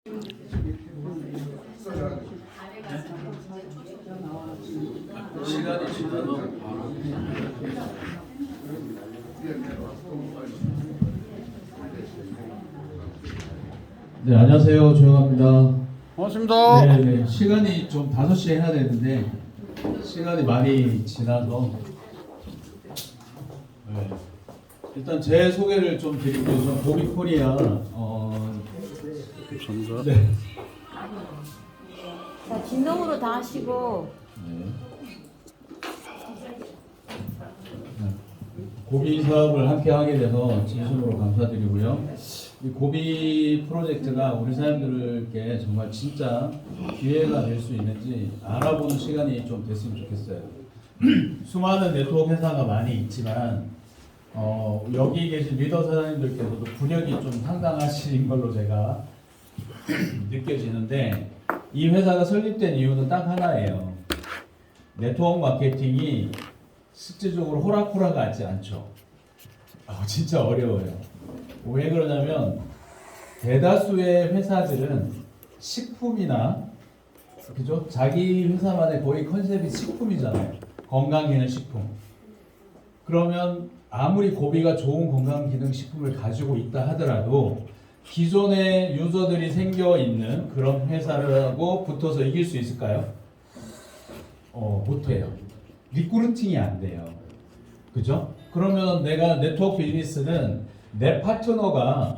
시간이 지나도 바로 네, 안녕하세요. 조영아입니다. 반갑습니다. 네, 시간이 좀 5시에 해야 되는데 시간이 많이 지나서 네. 일단 제 소개를 좀 드리고 좀 고비코리아 감사합니다. 네. 자, 진동으로 다 하시고. 네. 고비 사업을 함께 하게 돼서 진심으로 감사드리고요. 이 고비 프로젝트가 우리 사람들에게 정말 진짜 기회가 될 수 있는지 알아보는 시간이 좀 됐으면 좋겠어요. 수많은 네트워크 회사가 많이 있지만 여기 계신 리더 사장님들께서도 구력이 좀 상당하신 걸로 제가 느껴지는데 이 회사가 설립된 이유는 딱 하나예요. 네트워크 마케팅이 실질적으로 호락호락 같지 않죠. 진짜 어려워요. 왜 그러냐면 대다수의 회사들은 식품이나 그죠? 자기 회사만의 거의 컨셉이 식품이잖아요. 건강기능식품. 그러면 아무리 고비가 좋은 건강기능식품을 가지고 있다 하더라도 기존의 유저들이 생겨 있는 그런 회사라고 붙어서 이길 수 있을까요? 못해요. 리크루팅이 안 돼요. 그죠? 그러면 내가 네트워크 비즈니스는 내 파트너가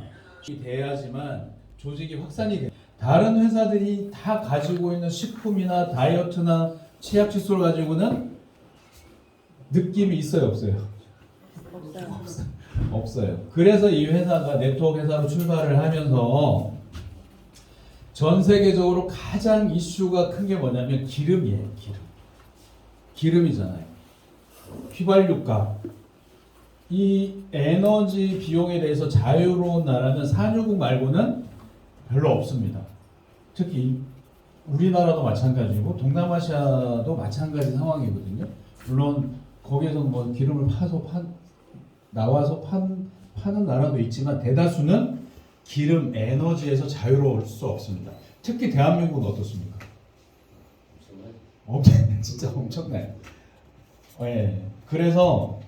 돼야지만 조직이 확산이 돼. 다른 회사들이 다 가지고 있는 식품이나 다이어트나 치약 칫솔 가지고는 느낌이 있어요, 없어요? 없어요. 그래서 이 회사가 네트워크 회사로 출발을 하면서 전 세계적으로 가장 이슈가 큰 게 뭐냐면 기름이에요. 기름이잖아요. 휘발유가. 이 에너지 비용에 대해서 자유로운 나라는 산유국 말고는 별로 없습니다. 특히 우리나라도 마찬가지고 동남아시아도 마찬가지 상황이거든요. 물론 거기에서 뭐 기름을 나와서 파는 나라도 있지만 대다수는 기름 에너지에서 자유로울 수 없습니다. 특히 대한민국은 어떻습니까? 진짜 엄청나요. 네. 그래서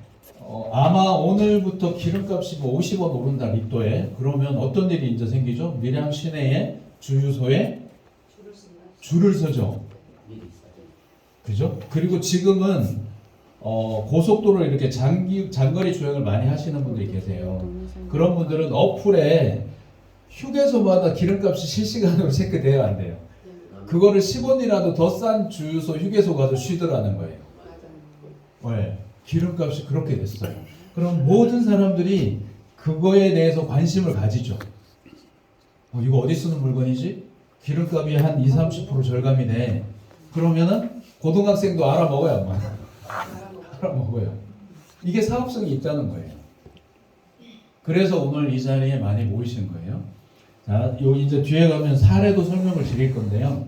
아마 오늘부터 기름값이 뭐 50원 오른다 리터에. 그러면 어떤 일이 이제 생기죠? 밀양 시내의 주유소에 줄을 서죠. 그죠? 그리고 지금은 고속도로 이렇게 장거리 주행을 많이 하시는 분들이 계세요. 그런 분들은 어플에 휴게소마다 기름값이 실시간으로 체크돼야 안 돼요. 그거를 10원이라도 더 싼 주유소 휴게소 가서 쉬더라는 거예요. 네, 기름값이 그렇게 됐어요. 그럼 모든 사람들이 그거에 대해서 관심을 가지죠. 이거 어디 쓰는 물건이지? 기름값이 한 20-30% 절감이 돼. 그러면은 고등학생도 알아먹어요, 안 알아먹어요. 이게 사업성이 있다는 거예요. 그래서 오늘 이 자리에 많이 모이신 거예요. 자, 여기 이제 뒤에 가면 사례도 설명을 드릴 건데요.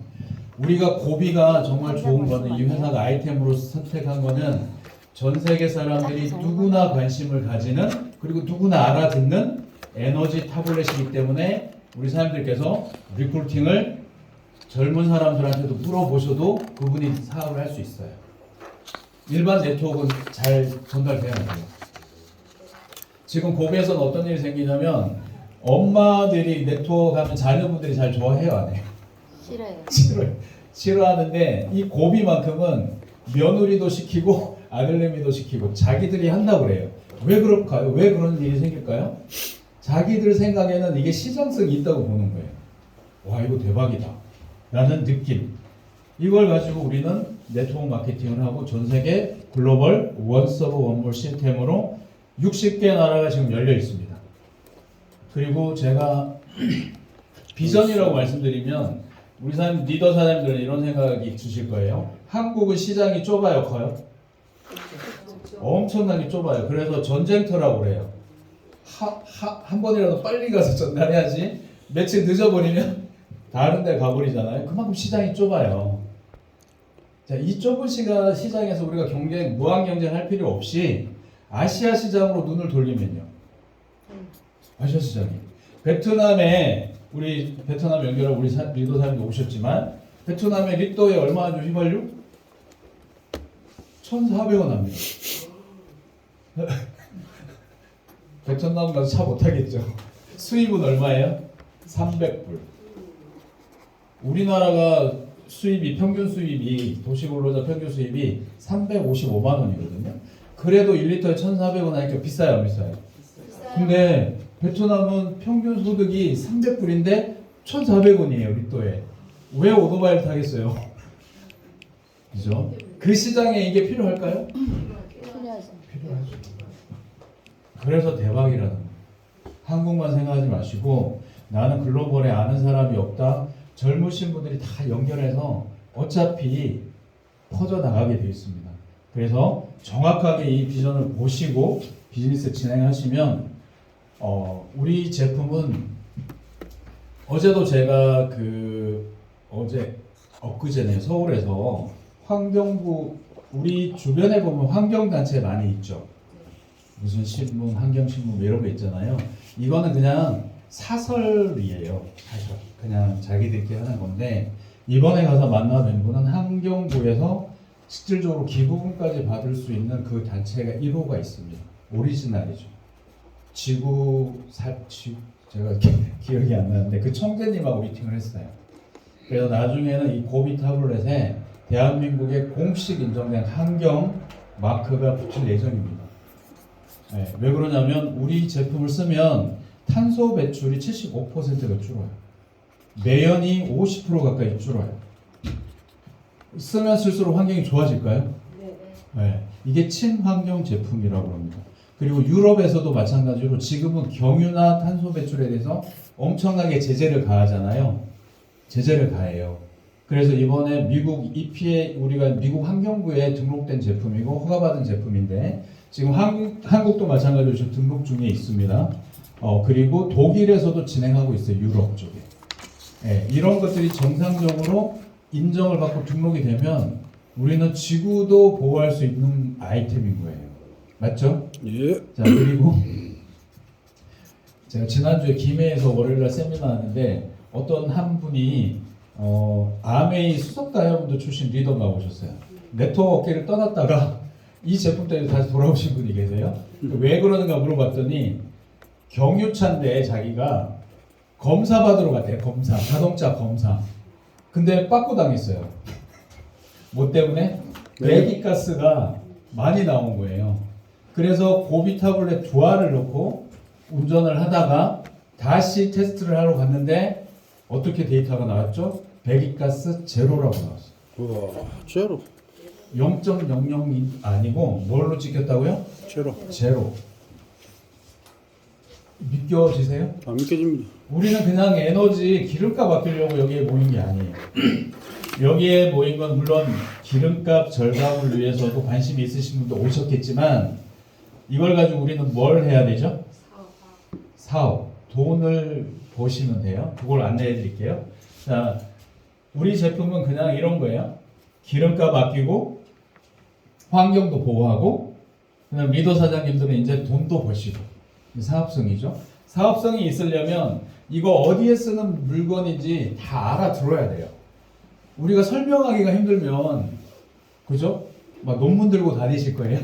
우리가 고비가 정말 좋은 거는 이 회사가 아이템으로 선택한 거는 전 세계 사람들이 누구나 관심을 가지는 그리고 누구나 알아듣는 에너지 타블렛이기 때문에 우리 사람들께서 리크루팅을 젊은 사람들한테도 물어보셔도 그분이 사업을 할 수 있어요. 일반 네트워크는 잘 전달돼야 돼요. 지금 고비에서는 어떤 일이 생기냐면 엄마들이 네트워크 하면 자녀분들이 잘 좋아해요, 안 해요? 싫어요. 싫어하는데 이 고비만큼은 며느리도 시키고 아들내미도 시키고 자기들이 한다고 그래요. 왜 그럴까요? 왜 그런 일이 생길까요? 자기들 생각에는 이게 시장성이 있다고 보는 거예요. 와, 이거 대박이다 라는 느낌. 이걸 가지고 우리는 네트워크 마케팅을 하고 전 세계 글로벌 원서브 원몰 시스템으로 60개 나라가 지금 열려 있습니다. 그리고 제가 비전이라고 말씀드리면 우리 사람 리더 사장님들은 이런 생각이 드실 거예요. 한국은 시장이 좁아요, 커요? 엄청나게 좁아요. 그래서 전쟁터라고 그래요. 한 번이라도 빨리 가서 전달해야지 며칠 늦어버리면 다른 데 가버리잖아요. 그만큼 시장이 좁아요. 자, 이 좁은 시장에서 우리가 무한 경쟁할 필요 없이 아시아 시장으로 눈을 돌리면요. 아시아 시장이. 베트남에 우리 베트남 연결할 우리 리더 사장님도 오셨지만 베트남의 리또에 얼마나 줘 휘발유? 1,400원 합니다. 베트남 가서 차 못하겠죠. 수입은 얼마예요? 300불. 우리나라가 수입이 평균 수입이 도시근로자 평균 수입이 355만 원이거든요. 그래도 1리터에 1,400원 하니까 비싸요, 안 비싸요? 근데 베트남은 평균 소득이 300불인데 1,400원이에요, 리터에. 왜 오토바이를 타겠어요? 그죠? 그 시장에 이게 필요할까요? 필요하죠. 필요하죠. 그래서 대박이라는 거예요. 한국만 생각하지 마시고 나는 글로벌에 아는 사람이 없다. 젊으신 분들이 다 연결해서 어차피 퍼져나가게 되어 있습니다. 그래서 정확하게 이 비전을 보시고 비즈니스 진행하시면 우리 제품은 어제도 제가 엊그제네 서울에서 환경부 우리 주변에 보면 환경단체 많이 있죠. 무슨 신문, 환경신문 이런 거 있잖아요. 이거는 그냥 사설이에요. 사설. 그냥 자기들끼리 하는 건데 이번에 가서 만나뵌 분은 환경부에서 실질적으로 기부금까지 받을 수 있는 그 단체가 1호가 있습니다. 오리지널이죠. 제가 기억이 안 나는데 그 청재님하고 미팅을 했어요. 그래서 나중에는 이 고비 타블렛에 대한민국의 공식 인정된 환경 마크가 붙일 예정입니다. 네, 왜 그러냐면 우리 제품을 쓰면 탄소 배출이 75%가 줄어요. 매연이 50% 가까이 줄어요. 쓰면 쓸수록 환경이 좋아질까요? 네, 이게 친환경 제품이라고 합니다. 그리고 유럽에서도 마찬가지로 지금은 경유나 탄소 배출에 대해서 엄청나게 제재를 가하잖아요. 제재를 가해요. 그래서 이번에 미국 EPA 우리가 미국 환경부에 등록된 제품이고 허가받은 제품인데 지금 한국도 마찬가지로 지금 등록 중에 있습니다. 그리고 독일에서도 진행하고 있어요. 유럽 쪽에. 네, 이런 것들이 정상적으로 인정을 받고 등록이 되면 우리는 지구도 보호할 수 있는 아이템인 거예요. 맞죠? 예. 자, 그리고 제가 지난주에 김해에서 월요일날 세미나 하는데 어떤 한 분이 아메이 수석가야분도 출신 리더가 오셨어요. 네트워크 업계를 떠났다가 이 제품 때문에 다시 돌아오신 분이 계세요. 왜 그러는가 물어봤더니 경유차인데 자기가 검사 받으러 갔대요. 검사, 자동차 검사. 근데 빠꾸 당했어요. 뭐 때문에? 배기가스가 많이 나온 거예요. 그래서 고비 타블렛 두 알을 넣고 운전을 하다가 다시 테스트를 하러 갔는데 어떻게 데이터가 나왔죠? 배기가스 제로라고 나왔어요. 우와, 제로. 0.00 아니고 뭘로 찍혔다고요? 제로. 제로. 믿겨지세요? 안 믿겨집니다. 우리는 그냥 에너지 기름값 아끼려고 여기에 모인 게 아니에요. 여기에 모인 건 물론 기름값 절감을 위해서도 관심이 있으신 분도 오셨겠지만 이걸 가지고 우리는 뭘 해야 되죠? 사업. 돈을 보시면 돼요. 그걸 안내해 드릴게요. 자, 우리 제품은 그냥 이런 거예요. 기름값 아끼고 환경도 보호하고 그다음 리더 사장님들은 이제 돈도 버시고 사업성이죠. 사업성이 있으려면 이거 어디에 쓰는 물건인지 다 알아들어야 돼요. 우리가 설명하기가 힘들면 그죠? 막 논문 들고 다니실 거예요.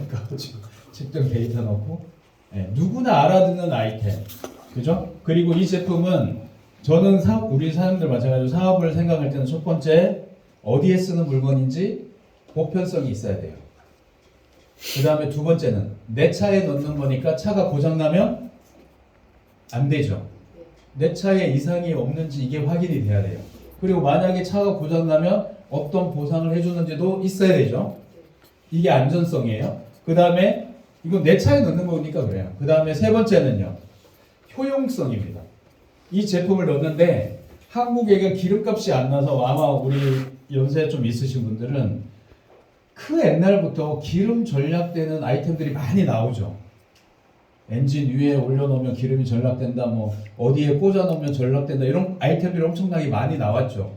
측정 데이터 넣고 네, 누구나 알아듣는 아이템 그죠? 그리고 이 제품은 저는 우리 사람들 마찬가지로 사업을 생각할 때는 첫 번째 어디에 쓰는 물건인지 보편성이 있어야 돼요. 그 다음에 두 번째는 내 차에 넣는 거니까 차가 고장나면 안 되죠. 내 차에 이상이 없는지 이게 확인이 돼야 돼요. 그리고 만약에 차가 고장나면 어떤 보상을 해주는지도 있어야 되죠. 이게 안전성이에요. 그 다음에 이건 내 차에 넣는 거니까 그래요. 그 다음에 세 번째는요. 효용성입니다. 이 제품을 넣는데 한국에게 기름값이 안 나서 아마 우리 연세 좀 있으신 분들은 그 옛날부터 기름 절약되는 아이템들이 많이 나오죠. 엔진 위에 올려놓으면 기름이 절약된다, 뭐 어디에 꽂아놓으면 절약된다 이런 아이템들이 엄청나게 많이 나왔죠.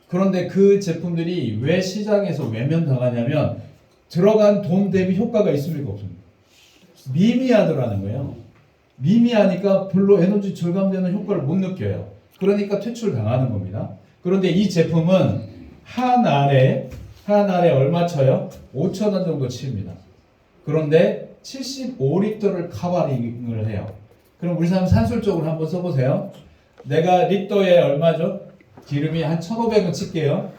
그런데 그 제품들이 왜 시장에서 외면당하냐면 들어간 돈 대비 효과가 있습니까 없습니까? 미미하더라는 거예요. 미미하니까 별로 에너지 절감되는 효과를 못 느껴요. 그러니까 퇴출 당하는 겁니다. 그런데 이 제품은 한 알에 얼마 쳐요? 5,000원 정도 칩니다. 그런데 75리터를 커버링을 해요. 그럼 우리 사람 산술적으로 한번 써보세요. 내가 리터에 얼마죠? 기름이 한 1,500원 칠게요.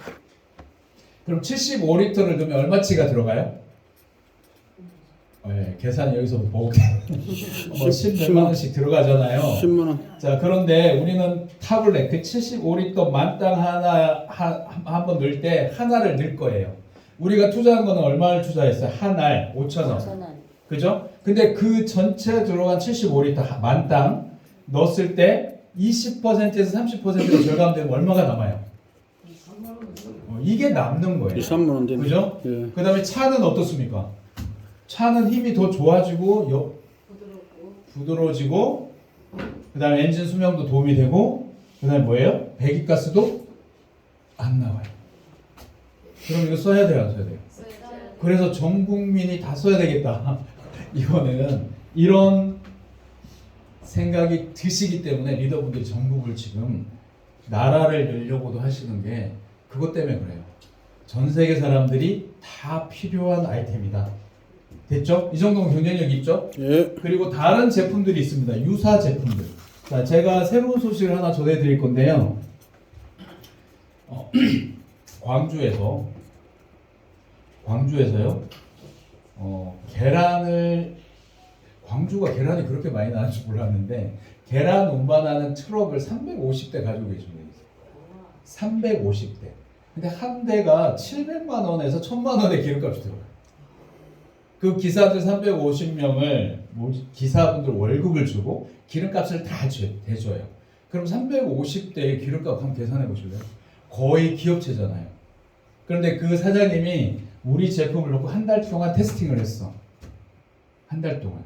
그럼 75리터를 넣으면 얼마치가 들어가요? 네, 계산 여기서 보고 10몇 원씩 들어가잖아요. 10만 원. 자, 그런데 우리는 타블렛 그 75리터 만땅 하나 한 번 넣을 때 하나를 넣을 거예요. 우리가 투자한 거는 얼마를 투자했어요? 한 알 5,000원. 5,000원. 그죠? 근데 그 전체 들어간 75리터 만땅 넣었을 때 20%에서 30% 절감되면 얼마가 남아요? 이게 남는 거예요. 2, 3만 원 되네. 그죠? 예. 그 다음에 차는 어떻습니까? 차는 힘이 더 좋아지고 부드러워지고 그 다음에 엔진 수명도 도움이 되고 그 다음에 뭐예요? 배기가스도 안 나와요. 그럼 이거 써야 돼요? 안 써야 돼요? 그래서 전 국민이 다 써야 되겠다. 이거는 이런 생각이 드시기 때문에 리더분들이 전국을 지금 나라를 열려고도 하시는 게 그것 때문에 그래요. 전 세계 사람들이 다 필요한 아이템이다. 됐죠? 이 정도면 경쟁력 있죠? 예. 그리고 다른 제품들이 있습니다. 유사 제품들. 자, 제가 새로운 소식을 하나 전해드릴 건데요. 광주에서요. 광주가 계란이 그렇게 많이 나는 줄 몰랐는데 계란 운반하는 트럭을 350대 가지고 계십니다. 350대. 근데 한 대가 700만 원에서 1,000만 원의 기름값이 들어가요. 그 기사들 350명을 기사분들 월급을 주고 기름값을 다 대줘요. 그럼 350대의 기름값 한번 계산해 보실래요? 거의 기업체잖아요. 그런데 그 사장님이 우리 제품을 놓고 한 달 동안 테스팅을 했어. 한 달 동안.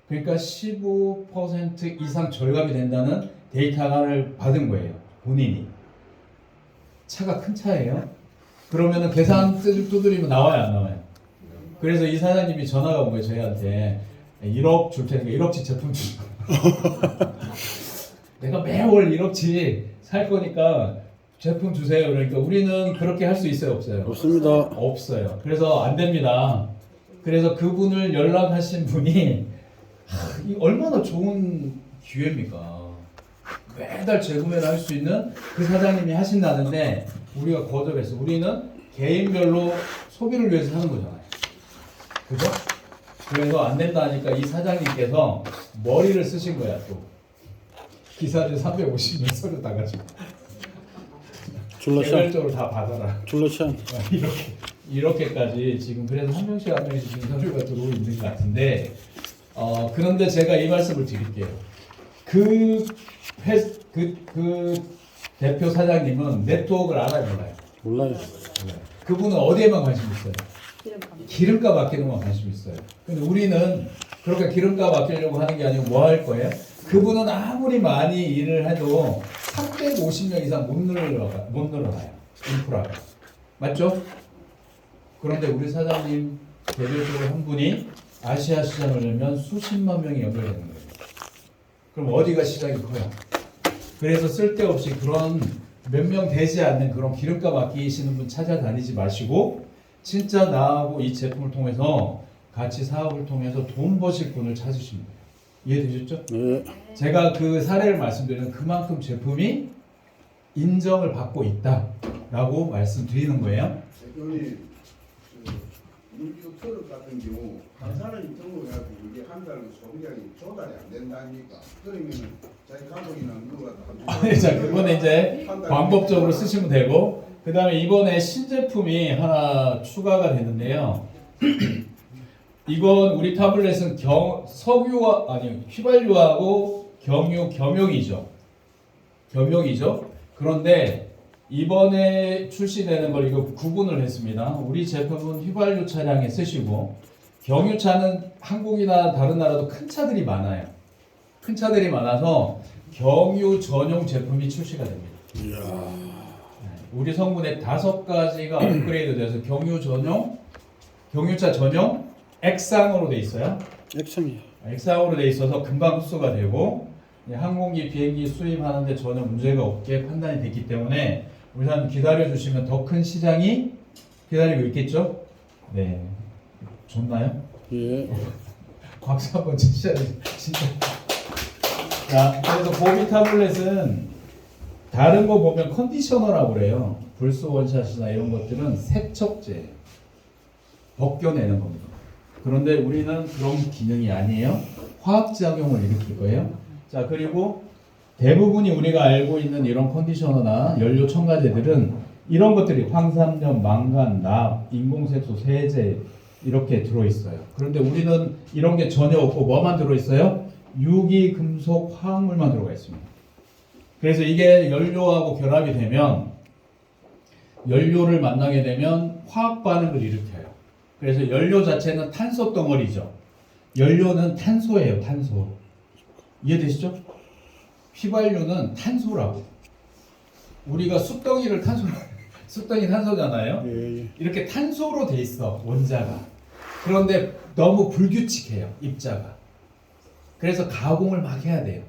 그러니까 15% 이상 절감이 된다는 데이터를 받은 거예요. 본인이. 차가 큰 차예요. 그러면은 계산 두드리면 나와요, 안 나와요? 그래서 이 사장님이 전화가 온 거예요, 저희한테. 1억 줄 테니까 1억치 제품 주. 내가 매월 1억치 살 거니까 제품 주세요. 그러니까 우리는 그렇게 할 수 있어요, 없어요? 없습니다. 없어요. 그래서 안 됩니다. 그래서 그분을 연락하신 분이 이 얼마나 좋은 기회입니까? 매달 재구매를 할 수 있는 그 사장님이 하신다는데 우리가 거절했어. 우리는 개인별로 소비를 위해서 하는 거잖아요. 그죠? 그래서 안 된다니까 이 사장님께서 머리를 쓰신 거야 또. 기사들 350명 서류 따가지고 줄라찬. 개별적으로 다 받아라. 줄라찬. 이렇게까지 지금 그래서 한 명씩 한 명씩 지금 서류가 들어오고 있는 것 같은데 그런데 제가 이 말씀을 드릴게요. 그 대표 사장님은 네트워크를 알아요, 몰라요? 몰라요. 그분은 어디에만 관심 있어요? 기름값 아끼는 건 관심 있어요. 근데 우리는 그렇게 기름값 아끼려고 하는 게 아니고 뭐 할 거예요? 그분은 아무리 많이 일을 해도 350명 이상 못 늘어나요. 인프라가. 맞죠? 그런데 우리 사장님 대표적으로 한 분이 아시아 시장을 열면 수십만 명이 연결되는 거예요. 그럼 어디가 시장이 커요? 그래서 쓸데없이 그런 몇 명 되지 않는 그런 기름값 아끼시는 분 찾아다니지 마시고 진짜 나하고 이 제품을 통해서 같이 사업을 통해서 돈 버실 분을 찾으시면 돼요. 이해되셨죠? 예. 제가 그 사례를 말씀드리는 그만큼 제품이 인정을 받고 있다라고 말씀드리는 거예요. 여기 물기도 트럭 같은 경우 한 사람이 등록해가지고 이게 한 달 소비량이 조달이 안 된다니까. 그러면 자기 가족이나 누가 아니, 자, 그거는 이제 광법적으로 쓰시면 되고, 그 다음에 이번에 신제품이 하나 추가가 되는데요. 이건 우리 타블렛은 휘발유하고 겸용이죠. 그런데 이번에 출시되는 걸 이거 구분을 했습니다. 우리 제품은 휘발유 차량에 쓰시고 경유차는 한국이나 다른 나라도 큰 차들이 많아요. 큰 차들이 많아서 경유 전용 제품이 출시가 됩니다. 이야. 우리 성분에 5가지가 업그레이드돼서 경유차 전용 액상으로 돼 있어요. 액상이야. 액상으로 돼 있어서 금방 흡수가 되고 항공기, 비행기 수입하는데 전혀 문제가 없게 판단이 됐기 때문에 우리 사람 기다려주시면 더 큰 시장이 기다리고 있겠죠? 네. 좋나요? 예. 박수 한번 치셔야지 진짜. 자, 그래서 보비 타블렛은 다른 거 보면 컨디셔너라고 그래요. 불스 원샷이나 이런 것들은 세척제 벗겨내는 겁니다. 그런데 우리는 그런 기능이 아니에요. 화학작용을 일으킬 거예요. 자, 그리고 대부분이 우리가 알고 있는 이런 컨디셔너나 연료 첨가제들은 이런 것들이 황산염, 망간, 납, 인공색소, 세제 이렇게 들어있어요. 그런데 우리는 이런 게 전혀 없고 뭐만 들어있어요? 유기, 금속, 화학물만 들어가 있습니다. 그래서 이게 연료하고 결합이 되면 연료를 만나게 되면 화학 반응을 일으켜요. 그래서 연료 자체는 탄소 덩어리죠. 연료는 탄소예요, 탄소. 이해되시죠? 휘발유는 탄소라고. 우리가 숯덩이를 탄소로 숯덩이 탄소잖아요. 예, 예. 이렇게 탄소로 돼 있어 원자가. 그런데 너무 불규칙해요 입자가. 그래서 가공을 막 해야 돼요.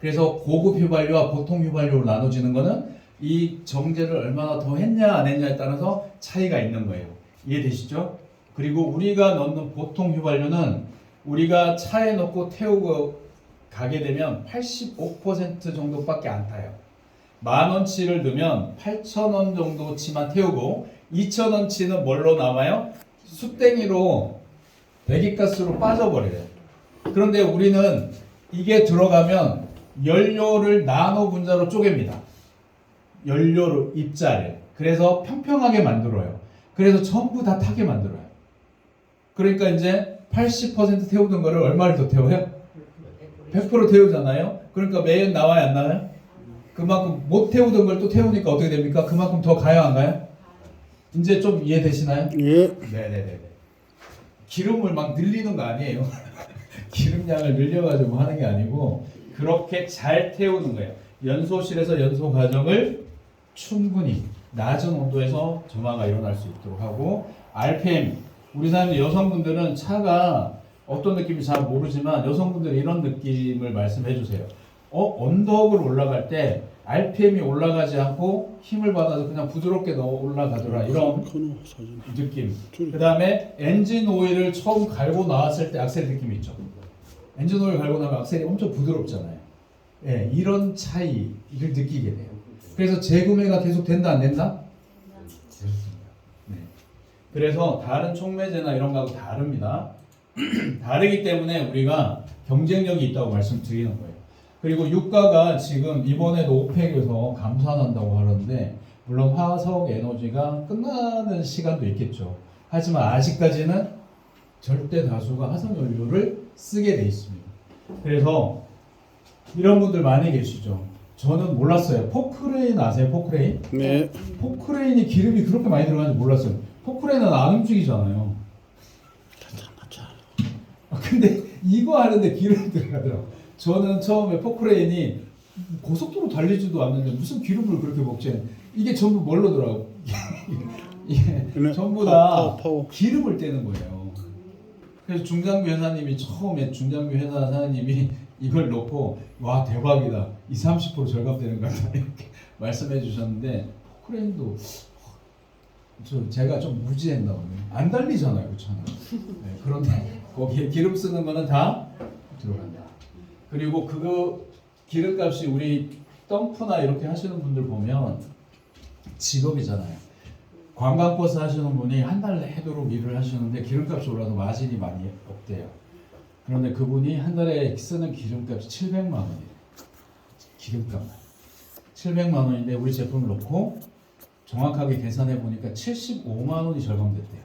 그래서 고급 휘발유와 보통 휘발유로 나눠지는 거는 이 정제를 얼마나 더 했냐 안 했냐에 따라서 차이가 있는 거예요. 이해되시죠? 그리고 우리가 넣는 보통 휘발유는 우리가 차에 넣고 태우고 가게 되면 85% 정도밖에 안 타요. 10,000원치를 넣으면 8,000원 정도치만 태우고 2,000원치는 뭘로 남아요? 숯댕이로 배기가스로 빠져버려요. 그런데 우리는 이게 들어가면 연료를 나노 분자로 쪼갭니다. 연료로 입자를. 그래서 평평하게 만들어요. 그래서 전부 다 타게 만들어요. 그러니까 이제 80% 태우던 거를 얼마를 더 태워요? 100% 태우잖아요. 그러니까 매연 나와요, 안 나와요? 그만큼 못 태우던 걸 또 태우니까 어떻게 됩니까? 그만큼 더 가요, 안 가요? 이제 좀 이해되시나요? 예. 네네네. 기름을 막 늘리는 거 아니에요. 기름량을 늘려가지고 하는 게 아니고 그렇게 잘 태우는 거예요. 연소실에서 연소 과정을 충분히 낮은 온도에서 점화가 일어날 수 있도록 하고 RPM 우리 사람들 여성분들은 차가 어떤 느낌인지 잘 모르지만 여성분들이 이런 느낌을 말씀해 주세요. 언덕을 올라갈 때 RPM이 올라가지 않고 힘을 받아서 그냥 부드럽게 올라가더라 이런 카노 사진. 느낌. 그 다음에 엔진 오일을 처음 갈고 나왔을 때 악셀 느낌이 있죠. 엔진 오일 갈고 나면 악셀이 엄청 부드럽잖아요. 예, 이런 차이를 느끼게 돼요. 그래서 재구매가 계속 된다 안 된다? 그렇습니다. 네. 그래서 다른 촉매제나 이런 거하고 다릅니다. 다르기 때문에 우리가 경쟁력이 있다고 말씀드리는 거예요. 그리고 유가가 지금 이번에도 오펙에서 감산한다고 하는데 물론 화석 에너지가 끝나는 시간도 있겠죠. 하지만 아직까지는 절대 다수가 화석연료를 쓰게 돼 있습니다. 그래서 이런 분들 많이 계시죠. 저는 몰랐어요. 포크레인 아세요? 포크레인? 네. 포크레인이 기름이 그렇게 많이 들어가는지 몰랐어요. 포크레인은 안 움직이잖아요. 근데 이거 하는데 기름이 들어가더라고요. 저는 처음에 포크레인이 고속도로 달리지도 않는데 무슨 기름을 그렇게 먹지? 이게 전부 뭘로 들어가고 이게 전부 다 파워. 기름을 떼는 거예요. 그래서 중장비 회사님이 처음에 중장비 회사 사장님이 이걸 넣고 와 대박이다 20-30% 절감되는 것 같다 이렇게 말씀해 주셨는데 포크레인도 제가 좀 무지했나 보네. 안 달리잖아요 그 차는. 네, 그런데 거기에 기름 쓰는 거는 다 들어간다. 그리고 그거 기름값이 우리 덤프나 이렇게 하시는 분들 보면 직업이잖아요. 관광버스 하시는 분이 한 달 내도록 일을 하시는데 기름값이 올라서 마진이 많이 없대요. 그런데 그분이 한 달에 쓰는 기름값이 700만 원이에요. 기름값만 700만 원인데 우리 제품을 넣고 정확하게 계산해 보니까 75만 원이 절감됐대요.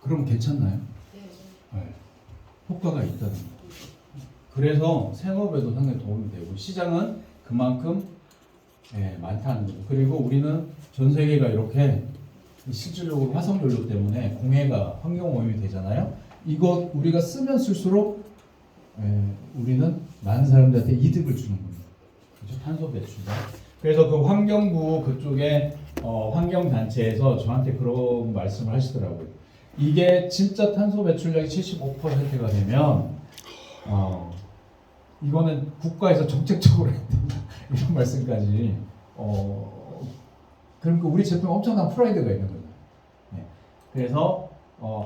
그럼 괜찮나요? 네. 효과가 있다는 거예요. 그래서 생업에도 상당히 도움이 되고 시장은 그만큼 많다는 거죠. 그리고 우리는 전 세계가 이렇게 실질적으로 화석연료 때문에 공해가 환경오염이 되잖아요. 이거 우리가 쓰면 쓸수록 우리는 많은 사람들한테 이득을 주는 겁니다. 그렇죠? 탄소 배출가. 그래서 그 환경부 그쪽에 환경단체에서 저한테 그런 말씀을 하시더라고요. 이게 진짜 탄소 배출량이 75%가 되면 이거는 국가에서 정책적으로 해야 된다. 이런 말씀까지. 그러니까 우리 제품에 엄청난 프라이드가 있는 거예요. 네. 그래서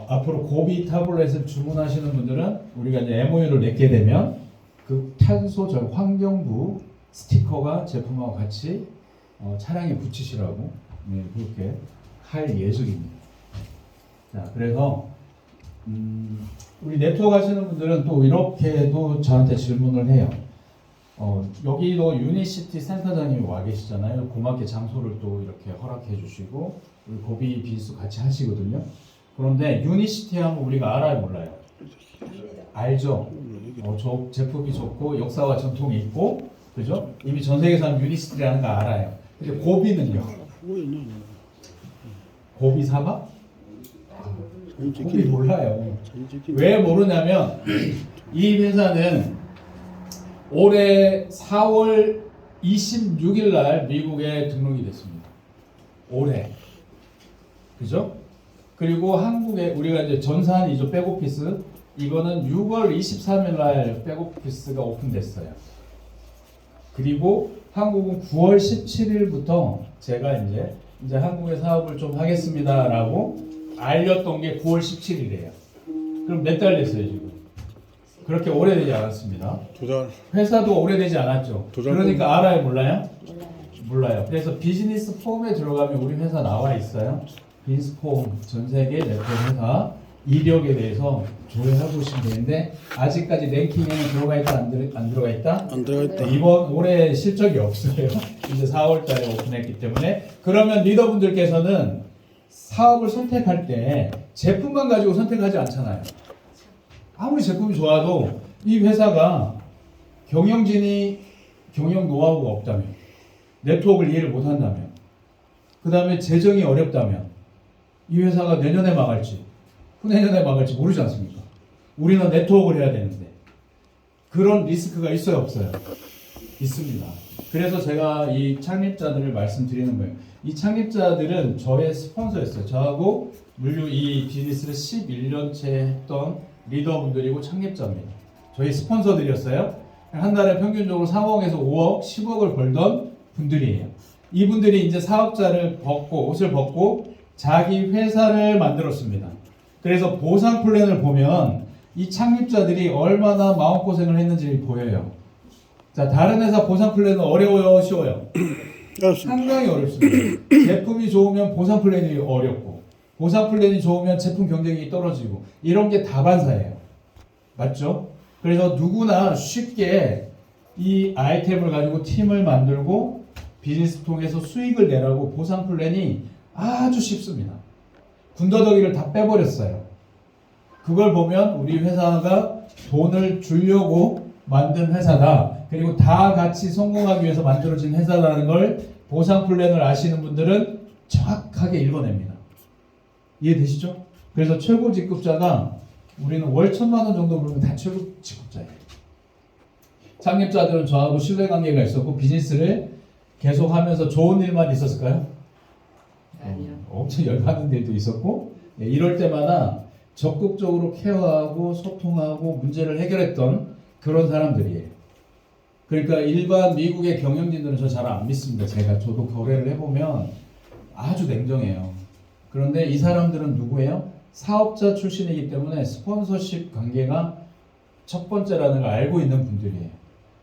앞으로 고비 타블렛을 주문하시는 분들은 우리가 이제 MOU를 맺게 되면 그 탄소 절 환경부 스티커가 제품하고 같이 차량에 붙이시라고 네, 그렇게 할 예정입니다. 자, 그래서 우리 네트워크 하시는 분들은 또 이렇게도 저한테 질문을 해요. 여기도 유니시티 센터장님이 와 계시잖아요. 고맙게 장소를 또 이렇게 허락해 주시고 우리 고비 비즈니스 같이 하시거든요. 그런데 유니시티 하면 우리가 알아요, 몰라요? 알죠? 저 제품이 좋고 역사와 전통이 있고, 그죠? 이미 전 세계에서 하는 유니시티라는 거 알아요. 근데 고비는요? 고비 사봐? 고비 몰라요. 왜 모르냐면 이 회사는 올해 4월 26일 날 미국에 등록이 됐습니다. 올해. 그죠? 그리고 한국에 우리가 이제 전산이죠. 백오피스. 이거는 6월 23일 날 백오피스가 오픈됐어요. 그리고 한국은 9월 17일부터 제가 이제 한국에 사업을 좀 하겠습니다라고 알렸던 게 9월 17일이에요. 그럼 몇 달 됐어요, 지금? 그렇게 오래되지 않았습니다. 2달. 회사도 오래되지 않았죠. 그러니까 알아요, 몰라요? 몰라요. 몰라요. 그래서 비즈니스 폼에 들어가면 우리 회사 나와 있어요. 비즈니스 폼 전 세계 네트워크 회사 이력에 대해서 조회해 보시면 되는데 아직까지 랭킹에는 들어가 있다 안 들어가 있다? 안 들어가 있다. 이번 올해 실적이 없어요. 이제 4월달에 오픈했기 때문에 그러면 리더분들께서는 사업을 선택할 때 제품만 가지고 선택하지 않잖아요. 아무리 제품이 좋아도 이 회사가 경영 노하우가 없다면, 네트워크를 이해를 못한다면, 그 다음에 재정이 어렵다면 이 회사가 내년에 망할지 후내년에 망할지 모르지 않습니까? 우리는 네트워크를 해야 되는데 그런 리스크가 있어요, 없어요? 있습니다. 그래서 제가 이 창립자들을 말씀드리는 거예요. 이 창립자들은 저의 스폰서였어요. 저하고 물류 이 비즈니스를 11년째 했던 리더분들이고 창립자입니다. 저희 스폰서들이었어요. 한 달에 평균적으로 3억에서 5억, 10억을 벌던 분들이에요. 이분들이 이제 사업자를 옷을 벗고 자기 회사를 만들었습니다. 그래서 보상 플랜을 보면 이 창립자들이 얼마나 마음고생을 했는지 보여요. 자, 다른 회사 보상 플랜은 어려워요, 쉬워요? 상당히 어렵습니다. 제품이 좋으면 보상 플랜이 어렵고, 보상 플랜이 좋으면 제품 경쟁력이 떨어지고, 이런 게 다반사예요. 맞죠? 그래서 누구나 쉽게 이 아이템을 가지고 팀을 만들고 비즈니스 통해서 수익을 내라고 보상 플랜이 아주 쉽습니다. 군더더기를 다 빼버렸어요. 그걸 보면 우리 회사가 돈을 주려고 만든 회사다. 그리고 다 같이 성공하기 위해서 만들어진 회사라는 걸 보상 플랜을 아시는 분들은 정확하게 읽어냅니다. 이해되시죠? 그래서 최고 직급자가 우리는 월 1,000만 원 정도 벌면 다 최고 직급자예요. 창립자들은 저하고 신뢰관계가 있었고 비즈니스를 계속하면서 좋은 일만 있었을까요? 아니요. 엄청 열받는 일도 있었고 이럴 때마다 적극적으로 케어하고 소통하고 문제를 해결했던 그런 사람들이에요. 그러니까 일반 미국의 경영진들은 저 잘 안 믿습니다. 저도 거래를 해보면 아주 냉정해요. 그런데 이 사람들은 누구예요? 사업자 출신이기 때문에 스폰서십 관계가 첫 번째라는 걸 알고 있는 분들이에요.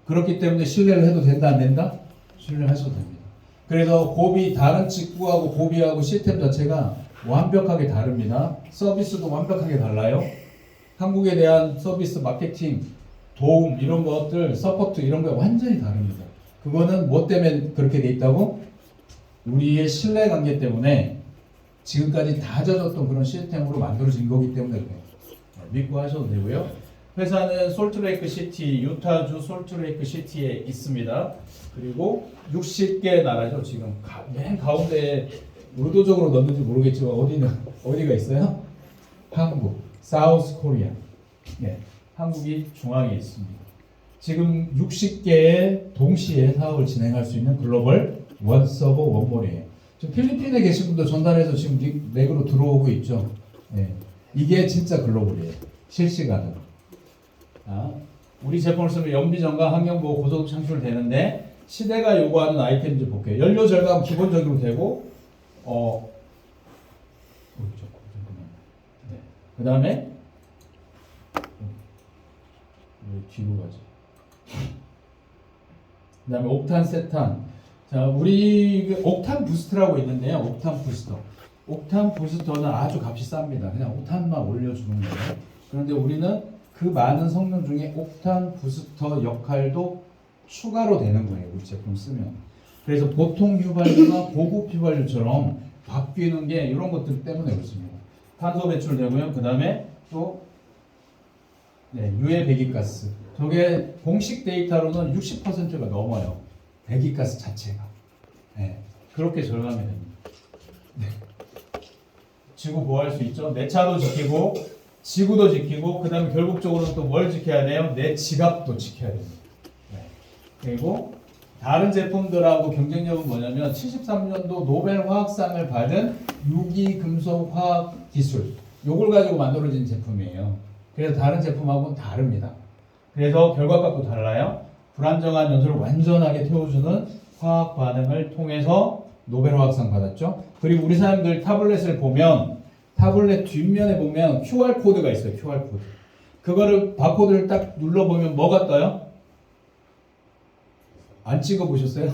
그렇기 때문에 신뢰를 해도 된다 안 된다? 신뢰하셔도 됩니다. 그래서 고비 다른 직구하고 고비하고 시스템 자체가 완벽하게 다릅니다. 서비스도 완벽하게 달라요. 한국에 대한 서비스, 마케팅, 도움 이런 것들, 서포트 이런 거 완전히 다릅니다. 그거는 뭐 때문에 그렇게 돼 있다고? 우리의 신뢰관계 때문에 지금까지 다져졌던 그런 시스템으로 만들어진 거기 때문에 그래요. 믿고 하셔도 되고요. 회사는 솔트레이크 시티, 유타주 솔트레이크 시티에 있습니다. 그리고 60개 나라죠. 지금 맨 가운데에 의도적으로 넣는지 모르겠지만 어디가 있어요? 한국, 사우스 코리아. 네, 한국이 중앙에 있습니다. 지금 60개의 동시에 사업을 진행할 수 있는 글로벌 원 서버 원몰이에요. 지금 필리핀에 계신 분도 전달해서 지금 렉으로 들어오고 있죠. 네, 이게 진짜 글로벌이에요. 실시간으로. 우리 제품을 쓰면 연비 점검, 환경 보호, 고소득 창출 되는데 시대가 요구하는 아이템들 볼게요. 연료 절감 기본적으로 되고 네. 그 다음에 왜 뒤로 가지? 그 다음에 옥탄, 세탄. 자, 우리 그 옥탄 부스트라고 있는데요. 옥탄 부스터. 옥탄 부스터는 아주 값이 쌉니다. 그냥 옥탄만 올려주는 거예요. 그런데 우리는 그 많은 성능 중에 옥탄 부스터 역할도 추가로 되는 거예요. 우리 제품 쓰면. 그래서 보통 휘발유가 고급 휘발유처럼 바뀌는 게 이런 것들 때문에 그렇습니다. 탄소 배출되고요. 그 다음에 또 유해 배기가스. 저게 공식 데이터로는 60%가 넘어요. 배기가스 자체가. 네, 그렇게 절감이 됩니다. 네. 지구 보호할 수 있죠. 내 차도 지키고 지구도 지키고 그 다음에 결국적으로는 또 뭘 지켜야 돼요? 내 지갑도 지켜야 됩니다. 네. 그리고 다른 제품들하고 경쟁력은 뭐냐면 73년도 노벨 화학상을 받은 유기금속화학 기술 요걸 가지고 만들어진 제품이에요. 그래서 다른 제품하고는 다릅니다. 그래서 결과값도 달라요. 불안정한 연소를 완전하게 태워주는 화학 반응을 통해서 노벨 화학상 받았죠. 그리고 우리 사람들 타블렛을 보면 타블렛 뒷면에 보면 QR 코드가 있어요. QR 코드. 그거를 바코드를 딱 눌러보면 뭐가 떠요? 안 찍어 보셨어요?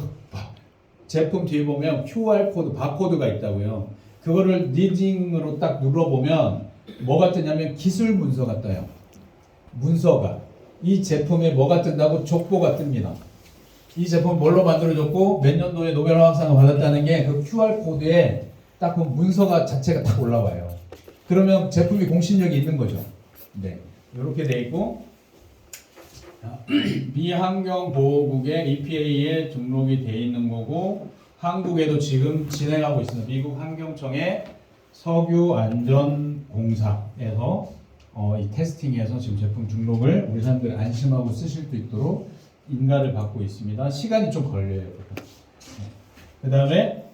제품 뒤에 보면 QR 코드, 바코드가 있다고요. 그거를 리딩으로 딱 눌러보면 뭐가 뜨냐면 기술 문서가 떠요. 문서가. 이 제품에 뭐가 뜬다고 족보가 뜹니다. 이 제품 뭘로 만들어졌고 몇 년도에 노벨 화학상을 받았다는 게 그 QR 코드에 딱 그 문서가 자체가 딱 올라와요. 그러면 제품이 공신력이 있는 거죠. 네, 이렇게 돼 있고 미환경보호국에 EPA에 등록이 돼 있는 거고 한국에도 지금 진행하고 있습니다. 미국 환경청의 석유안전공사에서 이 테스팅해서 지금 제품 등록을 우리 사람들 안심하고 쓰실 수 있도록 인가를 받고 있습니다. 시간이 좀 걸려요. 그 다음에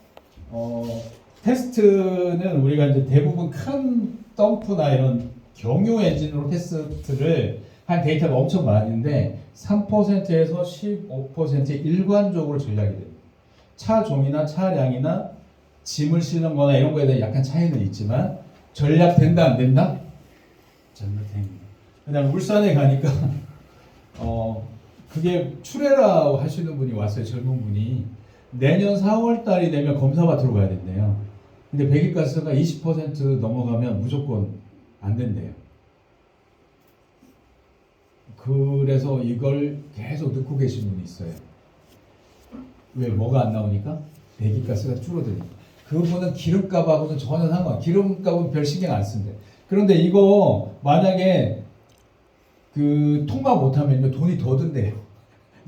테스트는 우리가 이제 대부분 큰 덤프나 이런 경유 엔진으로 테스트를 한 데이터가 엄청 많은데 3%에서 15%에 일관적으로 전략이 됩니다. 차 종이나 차량이나 짐을 실는 거나 이런 거에 대해 약간 차이는 있지만 전략된다 안 된다? 전략됩니다. 그다음 울산에 가니까 그게 출애라 하시는 분이 왔어요. 젊은 분이. 내년 4월 달이 되면 검사받으러 가야 된대요. 근데 배기가스가 20% 넘어가면 무조건 안 된대요. 그래서 이걸 계속 넣고 계신 분이 있어요. 왜? 뭐가 안 나오니까? 배기가스가 줄어드니까. 그분은 기름값하고는 전혀 상관. 기름값은 별 신경 안 쓴대. 그런데 이거 만약에 그 통과 못하면 돈이 더 든대요.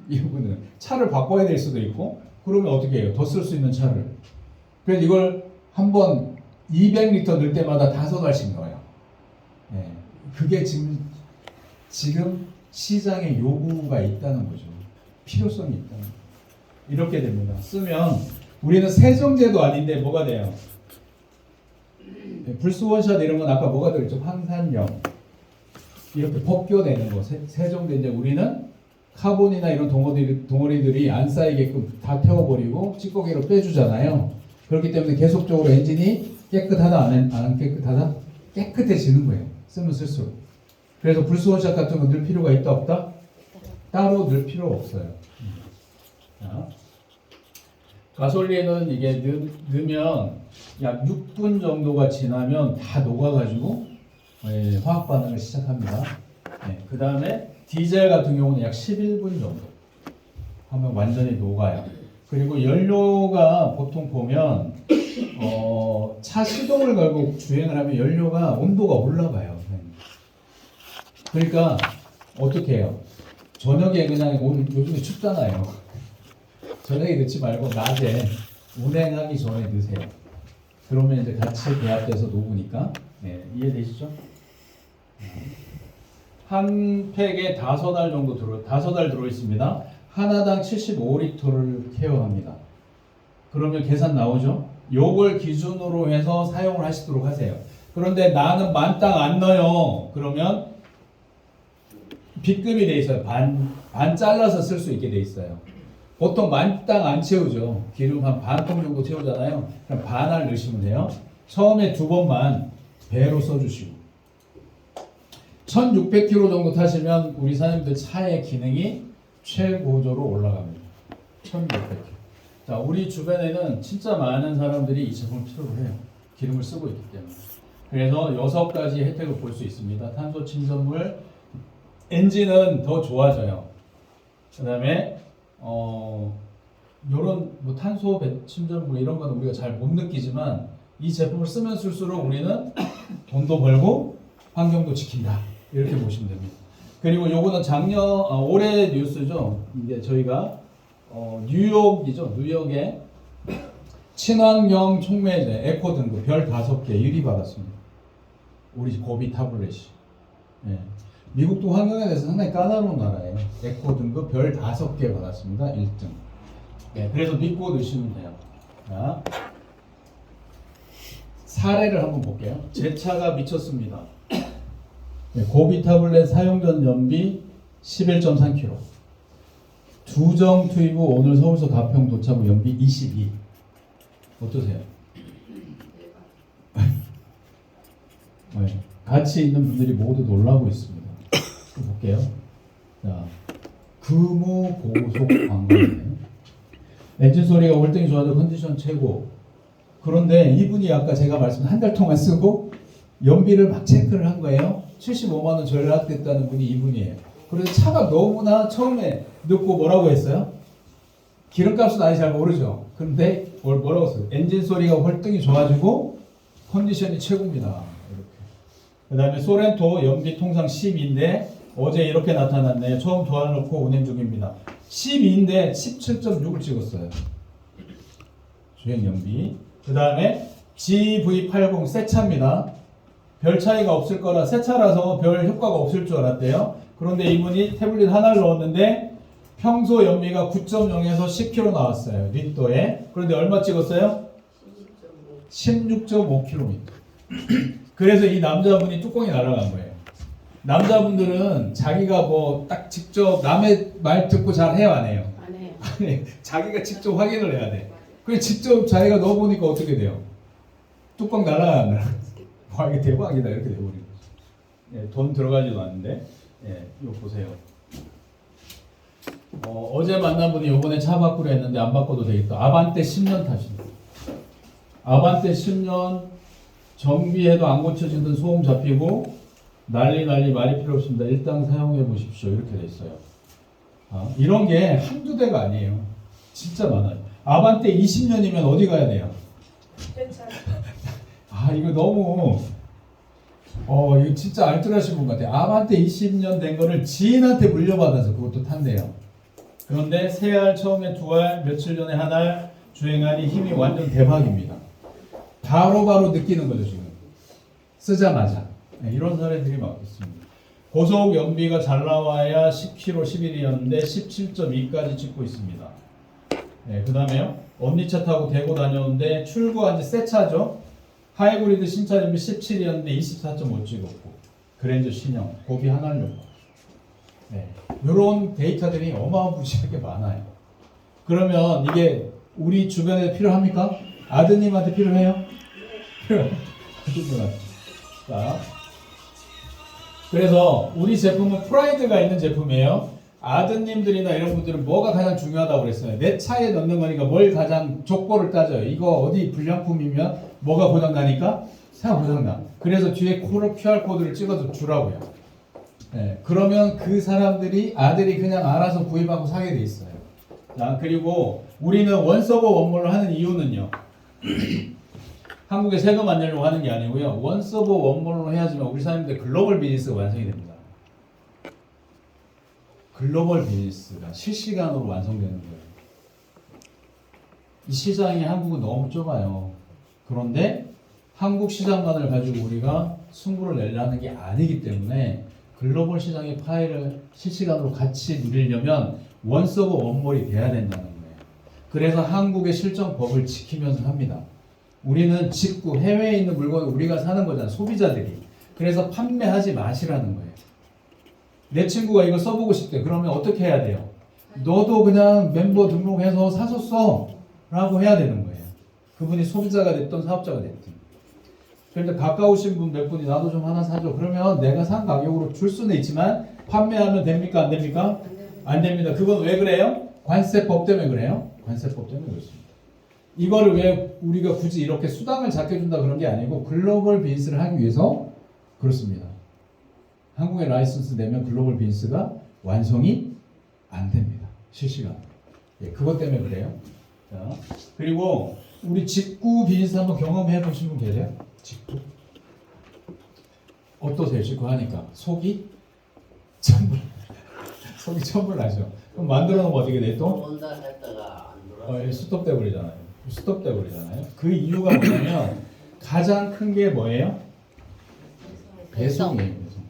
이분은 차를 바꿔야 될 수도 있고 그러면 어떻게 해요? 더 쓸 수 있는 차를. 그래서 이걸 한번 200리터 넣을 때마다 5알씩 넣어요. 네. 그게 지금 시장에 요구가 있다는 거죠. 필요성이 있다는 거죠. 이렇게 됩니다. 쓰면 우리는 세정제도 아닌데 뭐가 돼요? 불스 원샷 이런 건 아까 뭐가 들었죠? 황산염 이렇게 벗겨내는 거 세정제. 우리는 카본이나 이런 덩어리들이 안 쌓이게끔 다 태워버리고 찌꺼기로 빼주잖아요. 그렇기 때문에 계속적으로 엔진이 깨끗하다 안 깨끗하다? 깨끗해지는 거예요. 쓰면 쓸수록. 그래서 불스 원샷 같은 거 넣을 필요가 있다 없다? 따로 넣을 필요 없어요. 자, 가솔린은 이게 넣으면 약 6분 정도가 지나면 다 녹아가지고 화학 반응을 시작합니다. 그 다음에 디젤 같은 경우는 약 11분 정도 하면 완전히 녹아요. 그리고 연료가 보통 보면 차 시동을 걸고 주행을 하면 연료가 온도가 올라가요. 그러니까 어떻게 해요? 저녁에 그냥 요즘에 춥잖아요. 저녁에 넣지 말고 낮에 운행하기 전에 넣으세요. 그러면 이제 같이 배합돼서 녹으니까. 네, 이해되시죠? 한 팩에 5알 정도 5알 들어있습니다. 하나당 75리터를 케어합니다. 그러면 계산 나오죠? 요걸 기준으로 해서 사용을 하시도록 하세요. 그런데 나는 만땅 안 넣어요. 그러면 B급이 돼 있어요. 반 잘라서 쓸 수 있게 돼 있어요. 보통 만땅 안 채우죠. 기름 한 반통 정도 채우잖아요. 그럼 반알 넣으시면 돼요. 처음에 2번만 배로 써주시고 1600km 정도 타시면 우리 사장님들 차의 기능이 최고조로 올라갑니다. 1600km. 자, 우리 주변에는 진짜 많은 사람들이 이 제품을 필요로 해요. 기름을 쓰고 있기 때문에. 그래서 6가지 혜택을 볼 수 있습니다. 탄소 침전물, 엔진은 더 좋아져요. 그 다음에 요런 뭐 탄소 침전물 이런 거는 우리가 잘 못 느끼지만 이 제품을 쓰면 쓸수록 우리는 돈도 벌고 환경도 지킨다. 이렇게 보시면 됩니다. 그리고 요거는 올해 뉴스죠. 이제 저희가 뉴욕이죠. 뉴욕에 친환경 촉매제 에코 등급 별 5개 1위 받았습니다. 우리 고비 타블렛이. 예. 미국도 환경에 대해서 상당히 까다로운 나라예요. 에코 등급 별 5개 받았습니다. 1등. 예. 그래서 믿고 넣으시면 돼요. 자, 사례를 한번 볼게요. 제 차가 미쳤습니다. 예. 고비 타블렛 사용 전 연비 11.3km. 두정 투입 후 오늘 서울서 가평 도착 후 연비 22. 어떠세요? 네. 같이 있는 분들이 모두 놀라고 있습니다. 볼게요. 자, 금호 고속 관광이네. 엔진 소리가 월등히 좋아져 컨디션 최고. 그런데 이분이 아까 제가 말씀한 한 달 동안 쓰고 연비를 막 체크를 한 거예요. 75만 원 절약됐다는 분이 이분이에요. 그래서 차가 너무나 처음에 넣고 뭐라고 했어요? 기름값은 아직 잘 모르죠. 그런데 뭐라고 했어요? 엔진 소리가 월등히 좋아지고 컨디션이 최고입니다. 이렇게. 그 다음에 소렌토 연비 통상 12인데 어제 이렇게 나타났네요. 처음 도와놓고 운행 중입니다. 12인데 17.6을 찍었어요. 주행 연비. 그 다음에 GV80 새 차입니다. 별 차이가 없을 거라 새 차라서 별 효과가 없을 줄 알았대요. 그런데 이분이 태블릿 하나를 넣었는데 평소 연비가 9.0에서 10km 나왔어요. 리터에. 그런데 얼마 찍었어요? 16.5km. 그래서 이 남자분이 뚜껑이 날아간 거예요. 남자분들은 자기가 뭐 딱 직접 남의 말 듣고 잘 해요, 안 해요? 안 해요. 아니, 자기가 직접 확인을 해야 돼. 그래서 직접 자기가 넣어보니까 어떻게 돼요? 뚜껑 날아가는 와, 이게 대박이다. 이렇게 돼버리는 거죠. 예, 돈 들어가지도 않는데. 예, 이거 보세요. 어제 만난 분이 요번에 차 바꾸려 했는데 안 바꿔도 되겠다. 아반떼 10년 타십니다. 아반떼 10년 정비해도 안 고쳐지던 소음 잡히고 난리 말이 필요 없습니다. 일단 사용해 보십시오. 이렇게 돼 있어요. 이런 게 한두 대가 아니에요. 진짜 많아요. 아반떼 20년이면 어디 가야 돼요? 이거 너무 이거 진짜 알뜰하신 분 같아요. 아반떼 20년 된 거를 지인한테 물려받아서 그것도 탄대요. 그런데 세 알, 처음에 2알, 며칠 전에 1알 주행하니 힘이 완전 대박입니다. 바로바로 느끼는 거죠, 지금. 쓰자마자. 네, 이런 사례들이 막 있습니다. 고속 연비가 잘 나와야 10km 11이었는데 17.2까지 찍고 있습니다. 네, 그 다음에요. 언니차 타고 대구 다녀오는데 출고한 지 새 차죠. 하이브리드 신차 연비 17이었는데 24.5 찍었고 그랜저 신형 고비 하나를 넣고 네, 이런 데이터들이 어마무시하게 많아요. 그러면 이게 우리 주변에 필요합니까? 아드님한테 필요해요? 필요해요. 자, 그래서 우리 제품은 프라이드가 있는 제품이에요. 아드님들이나 이런 분들은 뭐가 가장 중요하다고 그랬어요? 내 차에 넣는 거니까 뭘 가장 족보를 따져요. 이거 어디 불량품이면 뭐가 고장나니까? 차가 고장나. 그래서 뒤에 QR코드를 찍어서 주라고요. 네, 그러면 그 사람들이 아들이 그냥 알아서 구입하고 사게 돼 있어요. 자, 그리고 우리는 원서버 원몰로 하는 이유는요. 한국에 세금 안 내려고 하는 게 아니고요. 원서버 원몰로 해야지만 우리 사람들 글로벌 비즈니스가 완성이 됩니다. 글로벌 비즈니스가 실시간으로 완성되는 거예요. 이 시장이 한국은 너무 좁아요. 그런데 한국 시장만을 가지고 우리가 승부를 내려는 게 아니기 때문에 글로벌 시장의 파일을 실시간으로 같이 누리려면 원서버 원몰이 돼야 된다는 거예요. 그래서 한국의 실정법을 지키면서 합니다. 우리는 직구 해외에 있는 물건을 우리가 사는 거잖아요. 소비자들이. 그래서 판매하지 마시라는 거예요. 내 친구가 이거 써보고 싶대. 그러면 어떻게 해야 돼요? 너도 그냥 멤버 등록해서 사서 써 라고 해야 되는 거예요. 그분이 소비자가 됐든 사업자가 됐든. 그런데 가까우신 분 몇 분이 나도 좀 하나 사줘. 그러면 내가 산 가격으로 줄 수는 있지만 판매하면 됩니까? 안 됩니까? 안 됩니다. 그건 왜 그래요? 관세법 때문에 그래요. 관세법 때문에 그렇습니다. 이거를 왜 우리가 굳이 이렇게 수당을 작게 준다 그런 게 아니고 글로벌 비즈니스를 하기 위해서 그렇습니다. 한국에 라이선스 내면 글로벌 비즈니스가 완성이 안 됩니다. 실시간. 예, 그것 때문에 그래요. 자, 그리고 우리 직구 비즈니스 한번 경험해 보신 분 계세요? 직구? 어떠세요? 직구 하니까 속이 천불. 속이 천불 나죠. 그럼 만들어 놓으면 어떻게 돼 또? 온다 했다가 안 돌아. 스톱돼 버리잖아요. 스톱돼 버리잖아요. 그 이유가 뭐냐면 가장 큰 게 뭐예요? 배송이에요. 배송.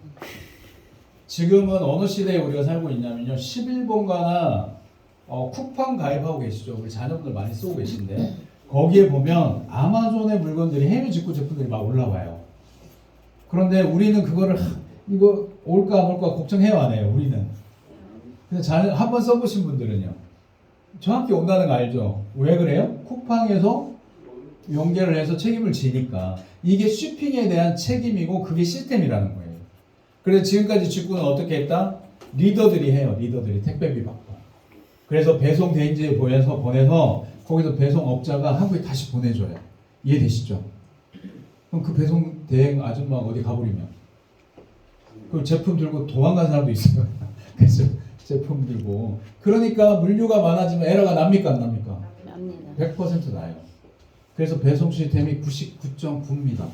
지금은 어느 시대에 우리가 살고 있냐면요. 11번가나 쿠팡 가입하고 계시죠. 우리 자녀분들 많이 쓰고 계신데 거기에 보면 아마존의 물건들이 해외 직구 제품들이 막 올라와요. 그런데 우리는 그거를 이거 올까 안 올까 걱정해요 안 해요? 우리는. 근데 자녀 한번 써보신 분들은요. 정확히 온다는 거 알죠? 왜 그래요? 쿠팡에서 연결을 해서 책임을 지니까 이게 쉬핑에 대한 책임이고 그게 시스템이라는 거예요. 그래서 지금까지 직구는 어떻게 했다? 리더들이 해요. 리더들이 택배비 받고. 그래서 배송 대행지에 보내서 거기서 배송업자가 한국에 다시 보내줘요. 이해되시죠? 그럼 그 배송 대행 아줌마가 어디 가버리면 그 제품 들고 도망간 사람도 있어요. 그래서 제품 들고. 그러니까 물류가 많아지면 에러가 납니까 안 납니까? 납니다. 100% 나요. 그래서 배송 시스템이 99.9입니다.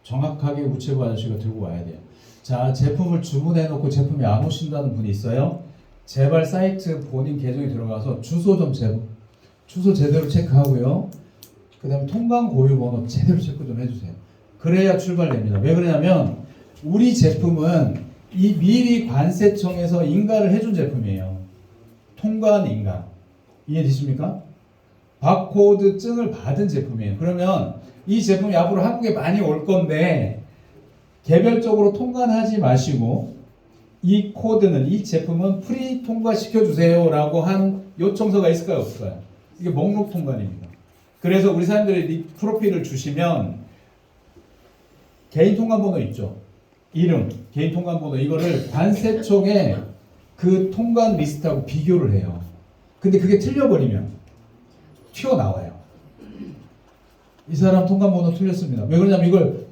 정확하게 우체부 아저씨가 들고 와야 돼요. 자, 제품을 주문해 놓고 제품이 안 오신다는 분이 있어요. 제발 사이트 본인 계정에 들어가서 주소 제대로 체크하고요. 그 다음에 통관 고유 번호 제대로 체크 좀 해주세요. 그래야 출발됩니다. 왜 그러냐면 우리 제품은 이 미리 관세청에서 인가를 해준 제품이에요. 통관 인가. 이해되십니까? 바코드 증을 받은 제품이에요. 그러면 이 제품이 앞으로 한국에 많이 올 건데 개별적으로 통관하지 마시고 이 코드는 이 제품은 프리 통과시켜 주세요 라고 한 요청서가 있을까요? 없을까요? 이게 목록 통관입니다. 그래서 우리 사람들이 프로필을 주시면 개인 통관번호 있죠. 이름, 개인 통관번호 이거를 관세청에 그 통관 리스트하고 비교를 해요. 근데 그게 틀려버리면 튀어나와요. 이 사람 통관번호 틀렸습니다. 왜 그러냐면 이걸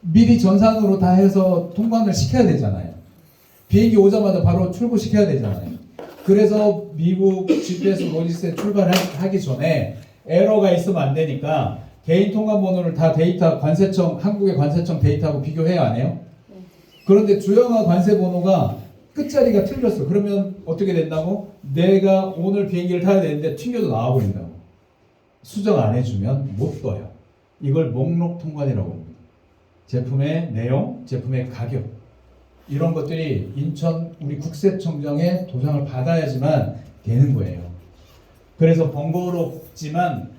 미리 전산으로 다 해서 통관을 시켜야 되잖아요. 비행기 오자마자 바로 출고시켜야 되잖아요. 그래서 미국 GPS 로지스에 출발하기 전에 에러가 있으면 안 되니까 개인 통관번호를 다 데이터 관세청 한국의 관세청 데이터하고 비교해야 안 해요? 그런데 주영아 관세번호가 끝자리가 틀렸어. 그러면 어떻게 된다고? 내가 오늘 비행기를 타야 되는데 튕겨서 나와버린다고. 수정 안 해주면 못 떠요. 이걸 목록 통관이라고 합니다. 제품의 내용, 제품의 가격 이런 것들이 인천 우리 국세청장에 도장을 받아야지만 되는 거예요. 그래서 번거롭지만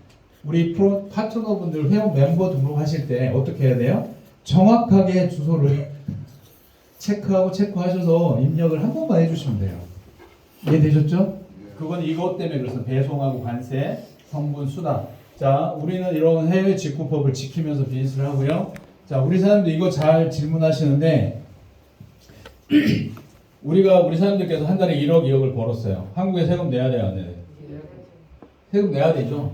우리 파트너분들 회원 멤버 등록하실 때 어떻게 해야 돼요? 정확하게 주소를 체크하셔서 입력을 한 번만 해주시면 돼요. 이해되셨죠? 그건 이것 때문에 그래서 배송하고 관세, 성분, 수당. 자, 우리는 이런 해외 직구법을 지키면서 비즈니스를 하고요. 자, 우리 사람들 이거 잘 질문하시는데 우리 사람들께서 한 달에 1억, 2억을 벌었어요. 한국에 세금 내야 돼요, 안 내야 돼요? 세금 내야 되죠.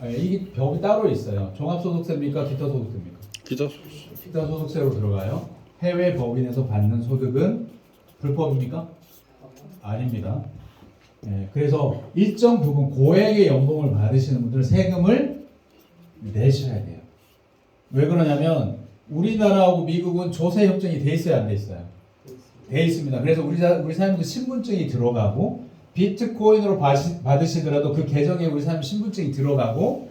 이게 법이 따로 있어요. 종합소득세입니까? 기타소득세입니까? 기타소득세로 들어가요. 해외 법인에서 받는 소득은 불법입니까? 아닙니다. 그래서 일정 부분 고액의 연봉을 받으시는 분들은 세금을 내셔야 돼요. 왜 그러냐면 우리나라하고 미국은 조세 협정이 돼 있어야 안 돼 있어요? 돼 있습니다. 그래서 우리 사람들 신분증이 들어가고 비트코인으로 받으시더라도 그 계정에 우리 사람 신분증이 들어가고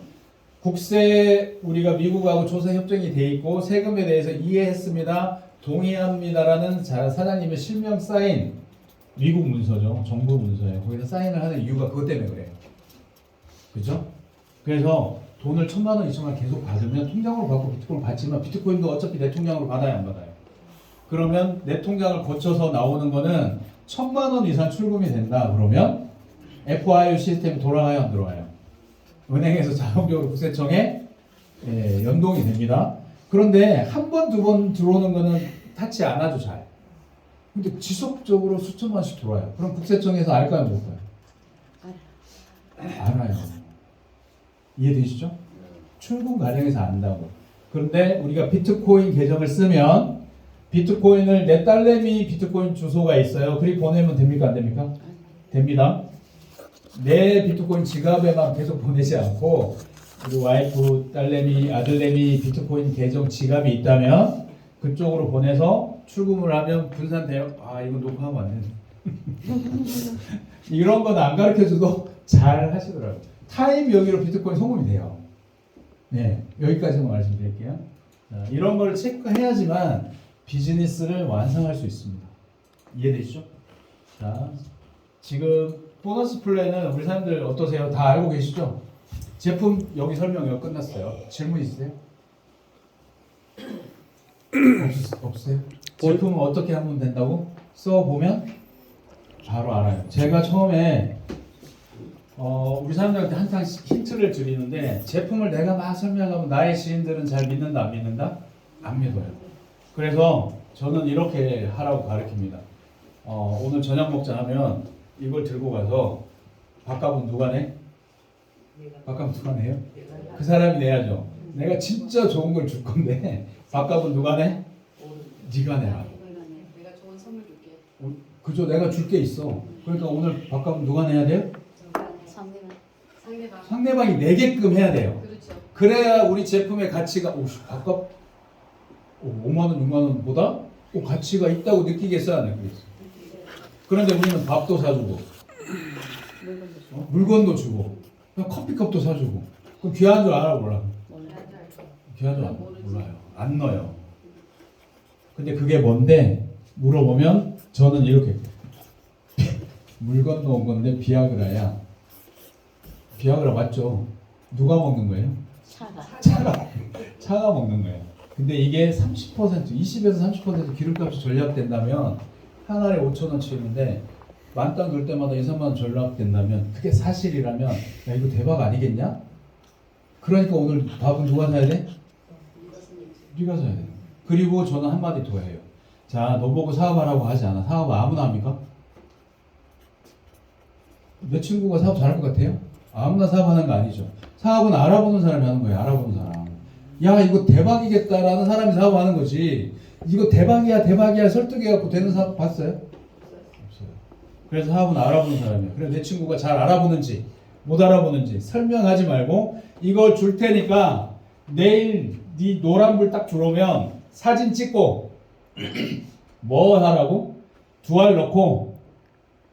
국세 우리가 미국하고 조세 협정이 돼 있고 세금에 대해서 이해했습니다. 동의합니다라는 사장님의 실명 사인 미국 문서죠. 정부 문서예요. 거기다 사인을 하는 이유가 그것 때문에 그래요. 그죠? 그래서 돈을 1,000만 원, 2,000만 원 계속 받으면 통장으로 받고 비트코인 받지만 비트코인도 어차피 내 통장으로 받아야 안 받아요. 그러면 내 통장을 거쳐서 나오는 거는 1,000만 원 이상 출금이 된다. 그러면 FIU 시스템이 돌아가요, 안 돌아가요? 은행에서 자동적으로 국세청에 연동이 됩니다. 그런데 한 번, 두 번 들어오는 거는 타치 안 하죠, 잘. 근데 지속적으로 수천만 원씩 들어와요. 그럼 국세청에서 알까요, 못 봐요? 알아요. 이해되시죠? 출금 과정에서 안다고. 그런데 우리가 비트코인 계정을 쓰면 비트코인을 내 딸내미 비트코인 주소가 있어요. 그리 보내면 됩니까? 안 됩니까? 됩니다. 내 비트코인 지갑에만 계속 보내지 않고 우리 와이프, 딸내미, 아들내미 비트코인 계정 지갑이 있다면 그쪽으로 보내서 출금을 하면 분산돼요. 아, 이거 녹화하면 안 되네. 이런 건 안 가르쳐줘도 잘 하시더라고요. 타임 여기로 비트코인 송금이 돼요. 네, 여기까지만 말씀드릴게요. 자, 이런 걸 체크해야지만 비즈니스를 완성할 수 있습니다. 이해되시죠? 자, 지금 보너스 플랜은 우리 사람들 어떠세요? 다 알고 계시죠? 제품 여기 설명 여기 끝났어요. 질문 있으세요? 없으세요? 제품은 어떻게 하면 된다고? 써보면 바로 알아요. 제가 처음에 우리 사람들한테 항상 힌트를 드리는데 제품을 내가 막 설명하면 나의 지인들은 잘 믿는다 안 믿는다? 안 믿어요. 그래서 저는 이렇게 하라고 가르칩니다. 오늘 저녁 먹자 하면 이걸 들고 가서 밥값은 누가 내? 밥값은 누가 내요? 그 사람이 내야죠. 내가 진짜 좋은 걸 줄 건데 밥값은 누가 내? 네가 내라. 내가 좋은 선물 줄게. 그죠? 내가 줄 게 있어. 그러니까 오늘 밥값은 누가 내야 돼요? 상대방. 상대방이 내게끔 해야 돼요. 그렇죠. 그래야 우리 제품의 가치가 밥값 5만 원, 6만 원보다 가치가 있다고 느끼겠어, 안 느끼겠어? 그런데 우리는 밥도 사주고 물건도 주고 그냥 커피컵도 사주고 그럼 귀한 줄 알아 몰라? 귀한 줄 몰라요. 안 넣어요. 근데 그게 뭔데? 물어보면 저는 이렇게 물건 넣은 건데 비아그라야. 비아그라 맞죠? 누가 먹는 거예요? 차가 먹는 거예요. 근데 이게 30%, 20에서 30% 기름값이 절약된다면 한 알에 5,000원치인데 만땅 돌 때마다 2, 3만 원 절약된다면 그게 사실이라면 야 이거 대박 아니겠냐? 그러니까 오늘 밥은 누가 사야 돼? 네가 사야 돼. 그리고 저는 한마디 더 해요. 자, 너 보고 사업하라고 하지 않아. 사업 아무나 합니까? 내 친구가 사업 잘할 것 같아요? 아무나 사업하는 거 아니죠. 사업은 알아보는 사람이 하는 거예요. 알아보는 사람. 야 이거 대박이겠다라는 사람이 사업하는 거지. 이거 대박이야 설득해갖고 되는 사업 봤어요? 없어요. 그래서 사업은 알아보는 사람이에요. 그래서 내 친구가 잘 알아보는지 못 알아보는지 설명하지 말고 이걸 줄 테니까 내일 네 노란불 딱 들어오면 사진 찍고 뭐 하라고? 두 알 넣고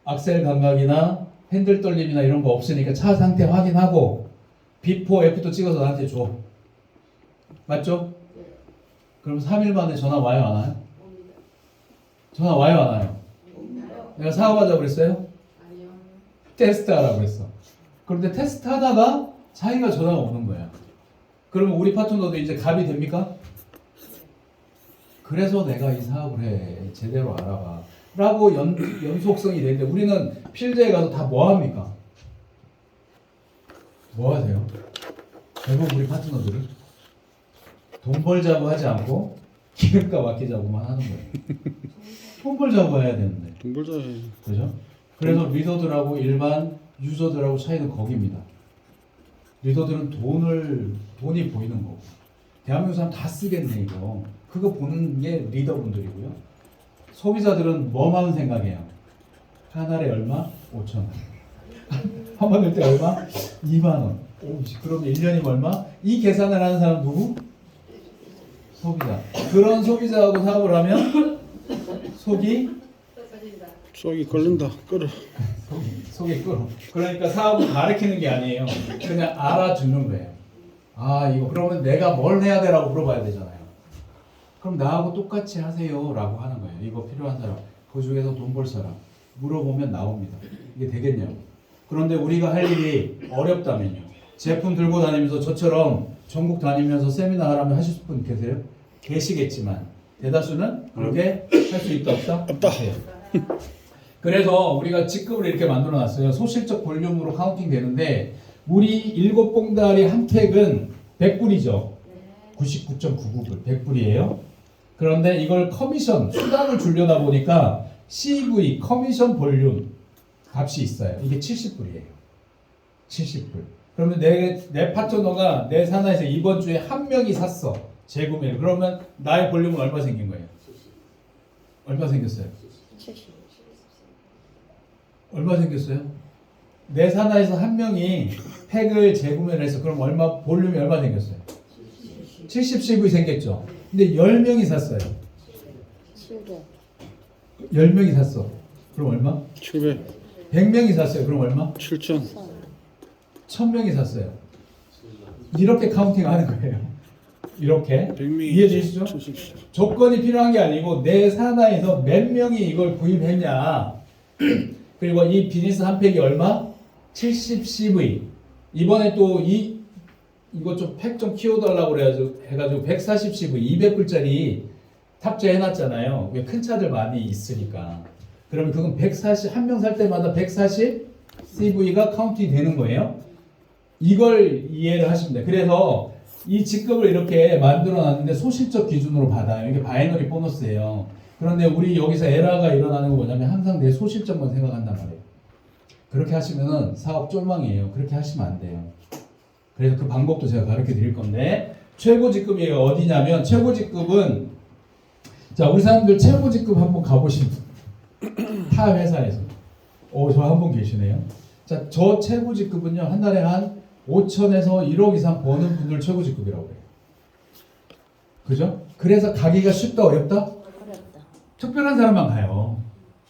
악셀 감각이나 핸들 떨림이나 이런 거 없으니까 차 상태 확인하고 비포 애프터 찍어서 나한테 줘. 맞죠? 그럼 3일 만에 전화 와요 안 와요? 전화 와요 안 와요? 내가 사업하자고 그랬어요? 아니요. 테스트하라고 그랬어. 그런데 테스트하다가 자기가 전화가 오는 거야. 그러면 우리 파트너도 이제 갑이 됩니까? 그래서 내가 이 사업을 해. 제대로 알아봐. 라고 연속성이 되는데 우리는 필드에 가서 다 뭐 합니까? 뭐 하세요? 대부분 우리 파트너들은 돈 벌자고 하지 않고 기름값 아끼자고만 하는 거예요. 돈 벌자고 해야 되는데. 돈 벌자. 그죠? 그래서 리더들하고 일반 유저들하고 차이는 거기입니다. 리더들은 돈이 보이는 거고. 대한민국 사람 다 쓰겠네 이거. 그거 보는 게 리더분들이고요. 소비자들은 뭐만 생각해요? 한 알에 얼마? 5,000원. 한 번 낼 때 얼마? 2만 원. 그러면 1년이면 얼마? 이 계산을 하는 사람 누구? 소비자. 그런 소비자하고 사업을 하면 속이 끓는다. 끓어. 속이 끓어. 그러니까 사업을 가르치는 게 아니에요. 그냥 알아주는 거예요. 아 이거 그러면 내가 뭘 해야 되라고 물어봐야 되잖아요. 그럼 나하고 똑같이 하세요 라고 하는 거예요. 이거 필요한 사람, 그 중에서 돈 벌 사람 물어보면 나옵니다. 이게 되겠냐고. 그런데 우리가 할 일이 어렵다면요. 제품 들고 다니면서 저처럼 전국 다니면서 세미나 하라면 하실 분 계세요? 계시겠지만 대다수는 그렇게 할 수 있다 없다? 없다. 그래서 우리가 직급을 이렇게 만들어 놨어요. 소실적 볼륨으로 카운팅 되는데 우리 7봉다리 한 팩은 100불이죠. 99.99불 100불이에요. 그런데 이걸 커미션 수당을 주려다 보니까 CV 커미션 볼륨 값이 있어요. 이게 70불이에요. 70불. 그러면 내 파트너가 내 산하에서 이번 주에 한 명이 샀어. 재구매를. 그러면 나의 볼륨은 얼마 생긴 거예요? 얼마 생겼어요? 70. 얼마 생겼어요? 내 산하에서 한 명이 팩을 재구매를 했어. 그럼 볼륨이 얼마 생겼어요? 70CV 생겼죠. 근데 10명이 샀어요. 700. 10명이 샀어. 그럼 얼마? 700, 100명이 샀어요. 그럼 얼마? 7천. 1000명이 샀어요. 이렇게 카운팅 하는 거예요. 이렇게. 100명이 이해되시죠? 70. 조건이 필요한 게 아니고 내 산하에서 몇 명이 이걸 구입했냐. 그리고 이 비니스 한 팩이 얼마? 70CV. 이번에 또 이거 좀 팩 좀 키워달라고 해가지고 140CV 200불짜리 탑재해놨잖아요. 왜 큰 차들 많이 있으니까. 그러면 그건 140 한 명 살 때마다 140CV가 카운팅이 되는 거예요. 이걸 이해를 하시면 돼요. 그래서 이 직급을 이렇게 만들어놨는데 소실적 기준으로 받아요. 이게 바이너리 보너스예요. 그런데 우리 여기서 에러가 일어나는 건 뭐냐면 항상 내 소실적만 생각한단 말이에요. 그렇게 하시면은 사업 쫄망이에요. 그렇게 하시면 안 돼요. 그래서 그 방법도 제가 가르쳐 드릴 건데 최고 직급이 어디냐면 최고 직급은 자 우리 사람들 최고 직급 한번 가보신 분. 타 회사에서 저 한 분 계시네요. 자 저 최고 직급은요 한 달에 한 5천에서 1억 이상 버는 분들 최고 직급이라고 해요. 그죠? 그래서 가기가 쉽다 어렵다? 어렵다. 특별한 사람만 가요.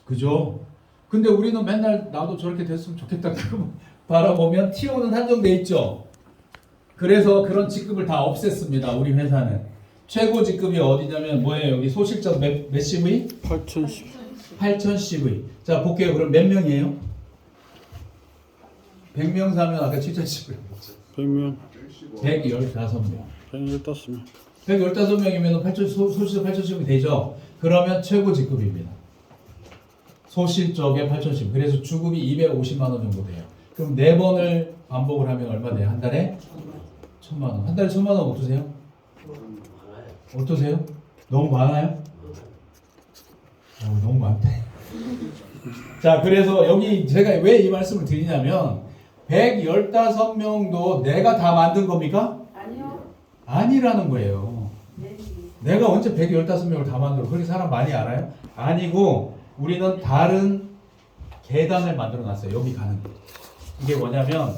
그죠? 근데 우리는 맨날 나도 저렇게 됐으면 좋겠다 그러고 바라보면 T.O.는 한정돼 있죠. 그래서 그런 직급을 다 없앴습니다. 우리 회사는. 최고 직급이 어디냐면 뭐예요? 여기 소실적 몇 CV? 8,000씩. 8000CV. 자 볼게요. 그럼 몇 명이에요? 100명 사면 아까 7000CV. 100명, 115명. 115명. 115명이면 소실적 8000CV 되죠. 그러면 최고 직급입니다. 소실적의 8000CV. 그래서 주급이 250만 원 정도 돼요. 그럼 4번을 반복을 하면 얼마 돼요? 한 달에? 1000만 원. 한 달에 1000만 원 어떠세요? 어떠세요? 너무 많아요? 너무 많다. 자, 그래서 여기 제가 왜 이 말씀을 드리냐면 115명도 내가 다 만든 겁니까? 아니요. 아니라는 거예요. 네. 내가 언제 115명을 다 만들어? 그렇게 사람 많이 알아요? 아니고 우리는 다른 계단을 만들어 놨어요. 여기 가는 거. 이게 뭐냐면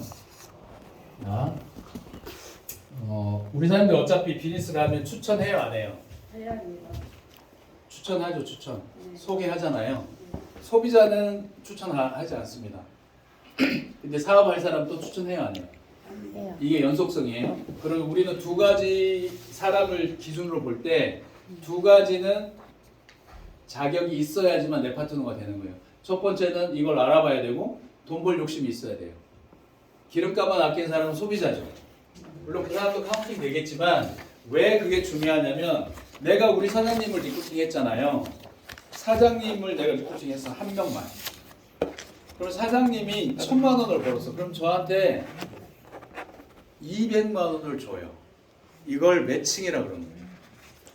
우리 사람들 어차피 비즈니스를 하면 추천해요 안 해요? 해야 합니다. 추천하죠. 추천. 소개하잖아요. 소비자는 추천하지 않습니다. 근데 사업할 사람도 추천해요 안 해요? 해요. 이게 연속성이에요. 그러면 우리는 두 가지 사람을 기준으로 볼 때 두 가지는 자격이 있어야지만 내 파트너가 되는 거예요. 첫 번째는 이걸 알아봐야 되고 돈 벌 욕심이 있어야 돼요. 기름값만 아끼는 사람은 소비자죠. 물론 그 사람도 카운팅 되겠지만 왜 그게 중요하냐면 내가 우리 사장님을 리크루팅 했잖아요. 사장님을 내가 리크루팅 했어. 한 명만. 그럼 사장님이 1000만 원을 벌었어. 그럼 저한테 200만 원을 줘요. 이걸 매칭이라고 그러는 거예요.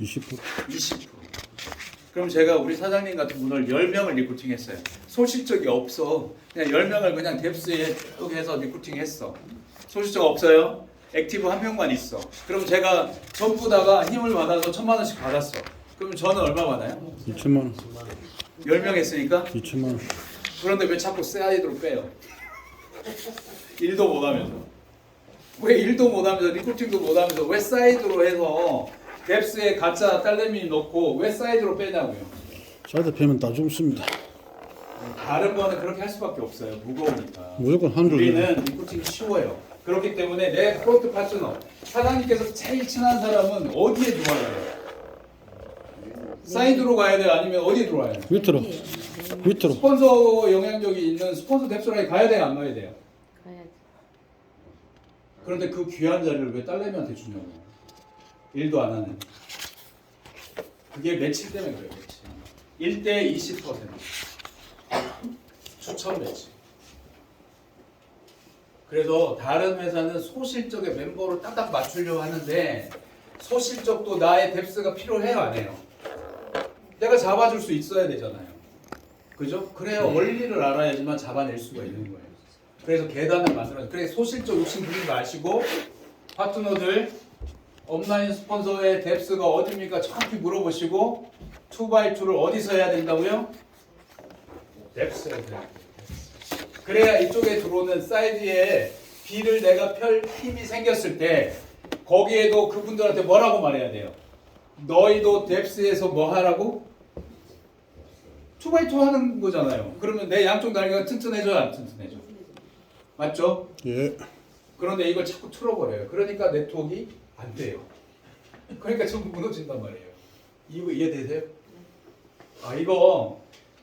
20%. 20%. 그럼 제가 우리 사장님 같은 분을 10명을 리크루팅 했어요. 소실적이 없어. 그냥 10명을 그냥 뎁스에 쭉 해서 리크루팅 했어. 소실적 없어요. 액티브 한 명만 있어. 그럼 제가 전부 다가 힘을 받아서 1000만 원씩 받았어. 그럼 저는 얼마 받아요? 2천만 원. 10명 했으니까? 2천만 원. 그런데 왜 자꾸 사이드로 빼요? 일도 못하면서. 왜 일도 못하면서 리크루팅도 못하면서 왜 사이드로 해서 뎁스에 가짜 딸내미 넣고 왜 사이드로 빼냐고요? 사이드 패면 다 죽습니다. 다른 거는 그렇게 할 수밖에 없어요. 무거우니까. 무조건 한 줄. 우리는 리크루팅이 쉬워요. 그렇기 때문에 내 프론트 파트너 사장님께서 제일 친한 사람은 어디에 들어와야 돼요? 사이드로 가야 돼요? 아니면 어디에 들어와야 돼요? 밑으로. 밑으로. 스폰서 영향력이 있는 스폰서 뎁스라에 가야 돼요? 안 가야 돼요? 가야지. 그런데 그 귀한 자리를 왜 딸내미한테 주냐고. 일도 안 하는. 그게 매칭 때문에 그래요. 매칭. 1대 20% 추천 매칭. 그래서 다른 회사는 소실적의 멤버를 딱딱 맞추려고 하는데 소실적도 나의 뎁스가 필요해요, 안 해요? 내가 잡아줄 수 있어야 되잖아요. 그죠? 그래야 원리를 알아야지만 잡아낼 수가 있는 거예요. 그래서 계단을 만들어요. 그래서 소실적 욕심 부리지 마시고 파트너들 업라인 스폰서의 뎁스가 어디입니까? 정확히 물어보시고 2x2를 어디서 해야 된다고요? 뎁스에서 해야 돼요. 그래야 이쪽에 들어오는 사이드에 B를 내가 펼 힘이 생겼을 때 거기에도 그분들한테 뭐라고 말해야 돼요? 너희도 뎁스에서 뭐 하라고? 2x2 하는 거잖아요. 그러면 내 양쪽 날개가 튼튼해져요, 안 튼튼해져? 맞죠? 예. 그런데 이걸 자꾸 틀어버려요. 그러니까 네트워크가 안 돼요. 그러니까 전부 무너진단 말이에요. 이거 이해되세요? 아 이거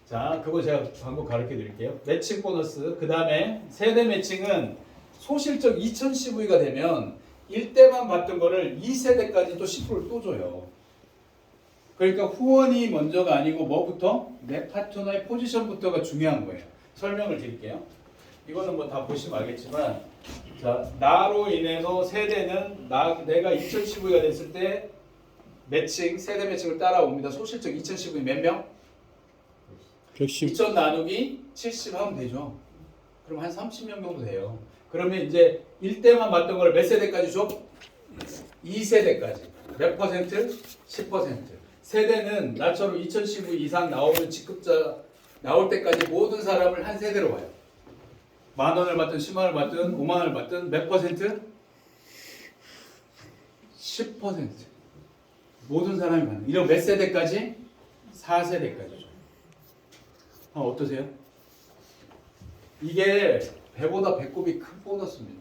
자 그거 제가 방금 가르쳐 드릴게요. 매칭 보너스 그 다음에 세대 매칭은 소실적 2000CV가 되면 1대만 받던 거를 2세대까지 또 10%를 또 줘요. 그러니까 후원이 먼저가 아니고 뭐부터? 내 파트너의 포지션부터가 중요한 거예요. 설명을 드릴게요. 이거는 뭐 다 보시면 알겠지만 자 나로 인해서 세대는 내가 2000CV가 됐을 때 매칭 세대 매칭을 따라옵니다. 소실적 2000CV 몇 명? 110. 2000 나누기 70 하면 되죠. 그럼 한 30명 정도 돼요. 그러면 이제 1대만 받던 걸 몇 세대까지 줘? 2세대까지. 몇 퍼센트? 10%. 세대는 나처럼 2000CV 이상 나오는 직급자 나올 때까지 모든 사람을 한 세대로 봐요. 10,000원을 받든 100,000원을 받든 50,000원을 받든 몇 퍼센트? 10%. 모든 사람이 받는. 이런 몇 세대까지? 4세대까지죠. 어떠세요? 이게 배보다 배꼽이 큰 보너스입니다.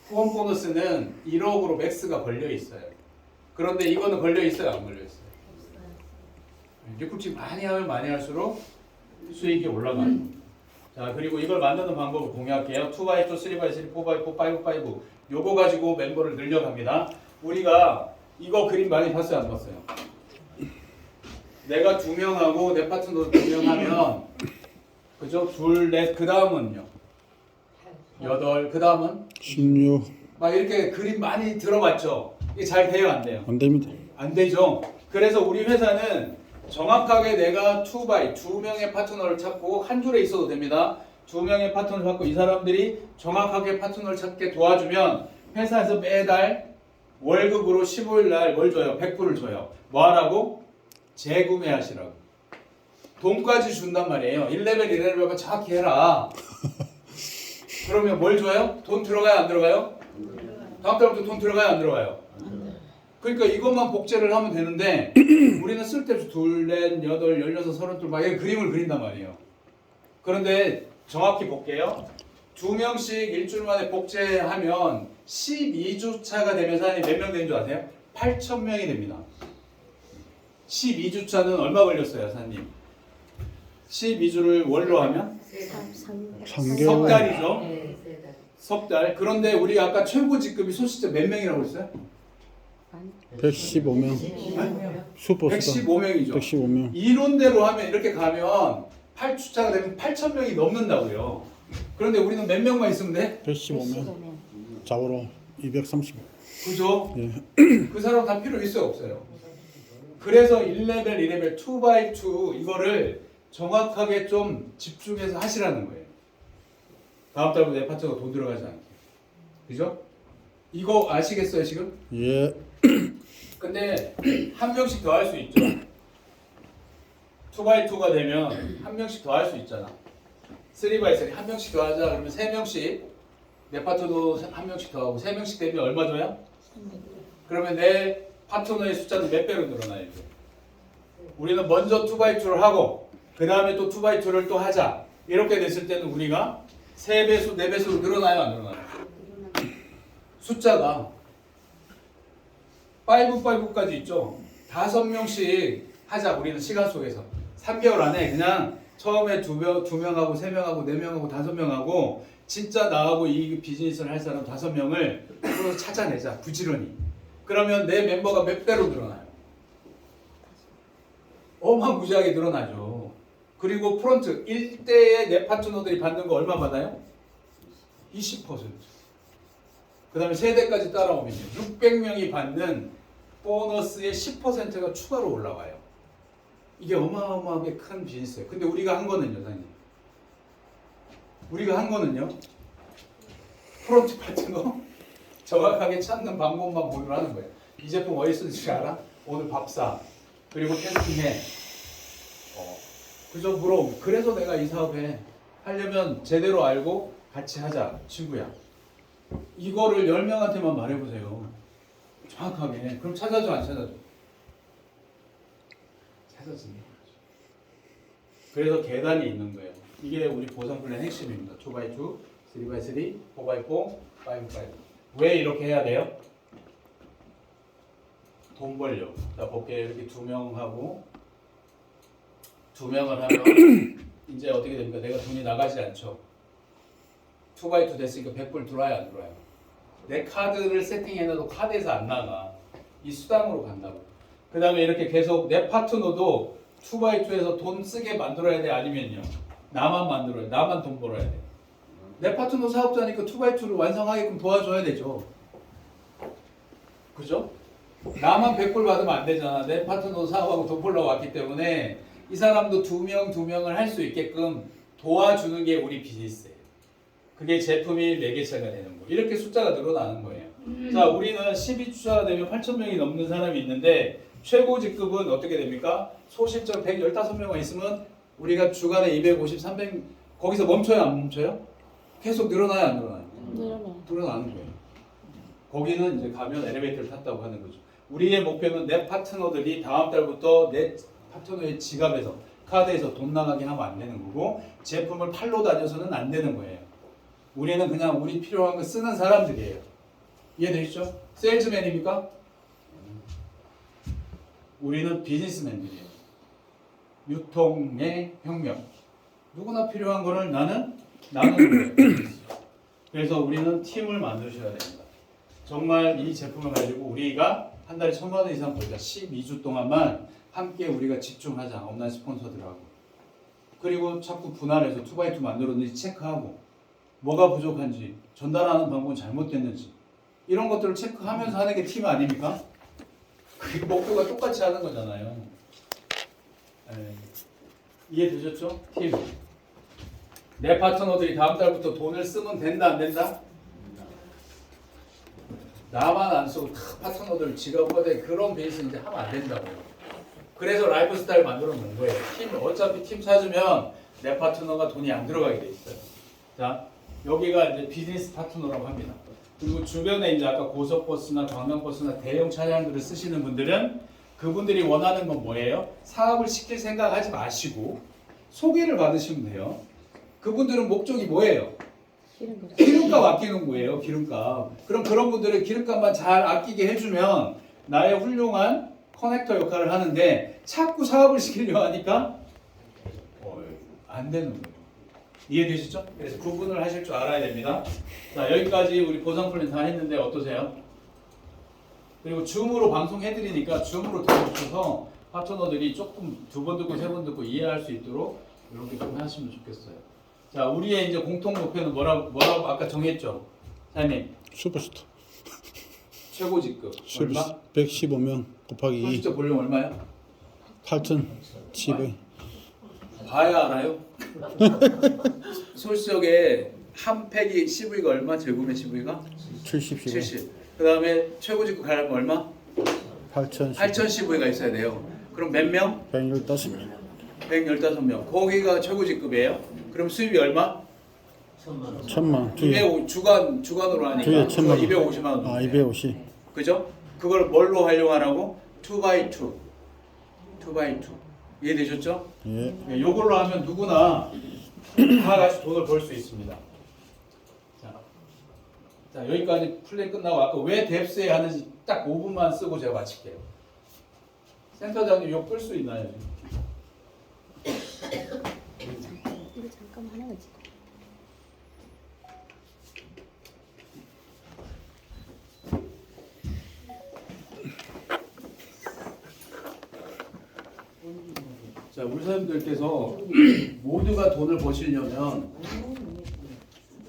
후원 보너스는 1억으로 맥스가 걸려 있어요. 그런데 이거는 걸려 있어요, 안 걸려 있어요? 리크루팅 많이 하면 많이 할수록 수익이 올라가는 겁니다. 자, 그리고 이걸 만드는 방법을 공유할게요. 2x2, 3x3, 4x4, 5x5 요거 가지고 멤버를 늘려갑니다. 우리가 이거 그림 많이 봤어요, 안 봤어요? 내가 2명하고 내 파트너 2명 하면 그죠? 둘, 넷, 그 다음은요? 8, 그 다음은? 16. 막 이렇게 그림 많이 들어봤죠? 이게 잘 돼요, 안 돼요? 안 됩니다. 안 되죠? 그래서 우리 회사는 정확하게 내가 2x, 2명의 파트너를 찾고 한 줄에 있어도 됩니다. 2명의 파트너를 찾고 이 사람들이 정확하게 파트너를 찾게 도와주면 회사에서 매달 월급으로 15일 날 뭘 줘요? 100불을 줘요. 뭐 하라고? 재구매하시라고. 돈까지 준단 말이에요. 1레벨, 2레벨만 정확히 해라. 그러면 뭘 줘요? 돈 들어가요, 안 들어가요? 다음 달부터 돈 들어가요, 안 들어가요? 그러니까 이것만 복제를 하면 되는데 우리는 쓸데없이 2, 4, 8, 16, 32 막 이렇게 그림을 그린단 말이에요. 그런데 정확히 볼게요. 2명씩 일주일 만에 복제하면 12주차가 되면 사장님 몇 명 되는 줄 아세요? 8,000명이 됩니다. 12주차는 얼마 걸렸어요, 사장님? 12주를 월로 하면? 3개월. 석 달이죠. 석 달. 그런데 우리가 아까 최고 직급이 소실적 몇 명이라고 했어요? 115명. 슈퍼스타. 115명이죠. 115명. 이론대로 하면 이렇게 가면 8주차가 되면 8,000명이 넘는다고요. 그런데 우리는 몇 명만 있으면 돼? 115명. 좌우로 230. 그죠? 예. 그 사람 다 필요 있어요, 없어요? 그래서 1레벨, 2레벨, 2x2 이거를 정확하게 좀 집중해서 하시라는 거예요. 다음 달부터 내 파트가 돈 들어가지 않게. 그죠? 이거 아시겠어요, 지금? 예. 근데 한 명씩 더 할 수 있죠. 2x2가 되면 한 명씩 더 할 수 있잖아. 3x3 한 명씩 더 하자. 그러면 3명씩 내 파트도 한 명씩 더 하고 3명씩 되면 얼마 줘요? 그러면 내 파트너의 숫자는 몇 배로 늘어나요? 이제? 우리는 먼저 2x2를 하고 그 다음에 또 2x2를 또 하자. 이렇게 됐을 때는 우리가 3배수, 4배수로 늘어나요, 안 늘어나요? 숫자가 5까지 있죠. 5명씩 하자. 우리는 시간 속에서 3개월 안에 그냥 처음에 2명하고 3명하고 4명하고 5명하고 진짜 나하고 이 비즈니스를 할 사람 5명을 찾아내자. 부지런히. 그러면 내 멤버가 몇 배로 늘어나요? 어마무지하게 늘어나죠. 그리고 프론트 1대의 내 파트너들이 받는 거 얼마 받아요? 20%. 그 다음에 세대까지 따라오면요. 600명이 받는 보너스의 10%가 추가로 올라와요. 이게 어마어마하게 큰 비즈니스예요. 근데 우리가 한 거는요, 사장님. 우리가 한 거는요. 프론트 파트너 정확하게 찾는 방법만 보유를 하는 거예요. 이 제품 어디 쓰는지 알아? 오늘 밥 사. 그리고 테스팅해. 그죠? 물어. 그래서 내가 이 사업에 하려면 제대로 알고 같이 하자, 친구야. 이거를 10명한테만 말해보세요. 정확하게. 그럼 찾아줘, 안 찾아줘? 찾아주는 거죠. 그래서 계단이 있는 거예요. 이게 우리 보상 플랜 핵심입니다. 2x2, 3x3, 4x4, 5x5. 왜 이렇게 해야 돼요? 돈 벌려. 자, 볼게요. 이렇게 2명 하고 2명을 하면 이제 어떻게 됩니까? 내가 돈이 나가지 않죠. 2x2 됐으니까 100불 들어와요, 안 들어와요? 내 카드를 세팅해놔도 카드에서 안 나가. 이 수당으로 간다고. 그 다음에 이렇게 계속 내 파트너도 2x2에서 돈 쓰게 만들어야 돼? 아니면요? 나만 만들어야 돼? 나만 돈 벌어야 돼? 내 파트너 사업자니까 2x2를 완성하게끔 도와줘야 되죠. 그죠? 나만 100불 받으면 안 되잖아. 내 파트너 사업하고 돈 벌러 왔기 때문에 이 사람도 2명을 할 수 있게끔 도와주는 게 우리 비즈니스예요. 그게 제품이 4개차가 되는 거예요. 이렇게 숫자가 늘어나는 거예요. 자, 우리는 12주차가 되면 8,000명이 넘는 사람이 있는데 최고 직급은 어떻게 됩니까? 소실적 115명만 있으면 우리가 주간에 250, 300 거기서 멈춰요, 안 멈춰요? 계속 늘어나요, 안 늘어나요? 늘어나요. 늘어나는 거예요. 거기는 이제 가면 엘리베이터를 탔다고 하는 거죠. 우리의 목표는 내 파트너들이 다음 달부터 내 파트너의 지갑에서 카드에서 돈 나가게 하면 안 되는 거고 제품을 팔러 다녀서는 안 되는 거예요. 우리는 그냥 우리 필요한 거 쓰는 사람들이에요. 이해되시죠? 세일즈맨입니까? 우리는 비즈니스맨들이에요. 유통의 혁명. 누구나 필요한 거를 나는 나누는 거예요. 그래서 우리는 팀을 만드셔야 됩니다. 정말 이 제품을 가지고 우리가 한 달에 1,000만 원 이상 벌자. 12주 동안만 함께 우리가 집중하자. 온라인 스폰서들하고. 그리고 자꾸 분할해서 2x2 만들었는지 체크하고 뭐가 부족한지 전달하는 방법은 잘못됐는지 이런 것들을 체크하면서 하는 게 팀 아닙니까? 그 목표가 똑같이 하는 거잖아요. 네. 이해되셨죠? 팀. 내 파트너들이 다음 달부터 돈을 쓰면 된다 안 된다? 나만 안 쓰고 다 파트너들 지갑에 그런 베이스 이제 하면 안 된다고요. 그래서 라이프 스타일 만들어 놓은 거예요. 팀 어차피 팀 찾으면 내 파트너가 돈이 안 들어가게 돼 있어요. 자, 여기가 이제 비즈니스 파트너라고 합니다. 그리고 주변에 이제 아까 고속버스나 관광버스나 대형 차량들을 쓰시는 분들은 그분들이 원하는 건 뭐예요? 사업을 시킬 생각하지 마시고 소개를 받으시면 돼요. 그분들은 목적이 뭐예요? 기름값 아끼는 거예요. 기름값. 그럼 그런 분들은 기름값만 잘 아끼게 해주면 나의 훌륭한 커넥터 역할을 하는데 자꾸 사업을 시키려고 하니까 안 되는 거예요. 이해되시죠? 그래서 구분을 하실 줄 알아야 됩니다. 자, 여기까지 우리 보상 플랜 다 했는데 어떠세요? 그리고 줌으로 방송해드리니까 줌으로 들어오셔서 파트너들이 조금 2번 듣고 3번 듣고 이해할 수 있도록 이렇게 좀 하시면 좋겠어요. 자, 우리의 이제 공통 목표는 뭐라고 아까 정했죠? 사장님. 슈퍼스타. 최고 직급 얼마? 115명 곱하기 2. 소식적 볼륨 얼마야? 8,700. 봐야 알아요? 솔직하게 한 팩이 CV가 얼마? 재구매 CV가? 70. 70. 그 다음에 최고 직급 가려면 얼마? 8,000. CV가 있어야 돼요. 그럼 몇 명? 115명. 115명. 거기가 최고 직급이에요. 그럼 수입이 얼마? 1,000만. 뒤에. 주간으로 하니까 뒤에 1,000만. 250만 원. 아, 250. 그죠? 그걸 뭘로 활용하라고? 2x2. 2x2. 이해되셨죠? 예. 네, 요걸로 하면 누구나 다 같이 돈을 벌 수 있습니다. 자, 여기까지 플레이 끝나고 아까 왜 뎁스에 하는지 딱 5분만 쓰고 제가 마칠게요. 센터장님 이거 끌 수 있나요? 이거 잠깐만 하나 가지고. 자, 우리 사람들께서 모두가 돈을 버시려면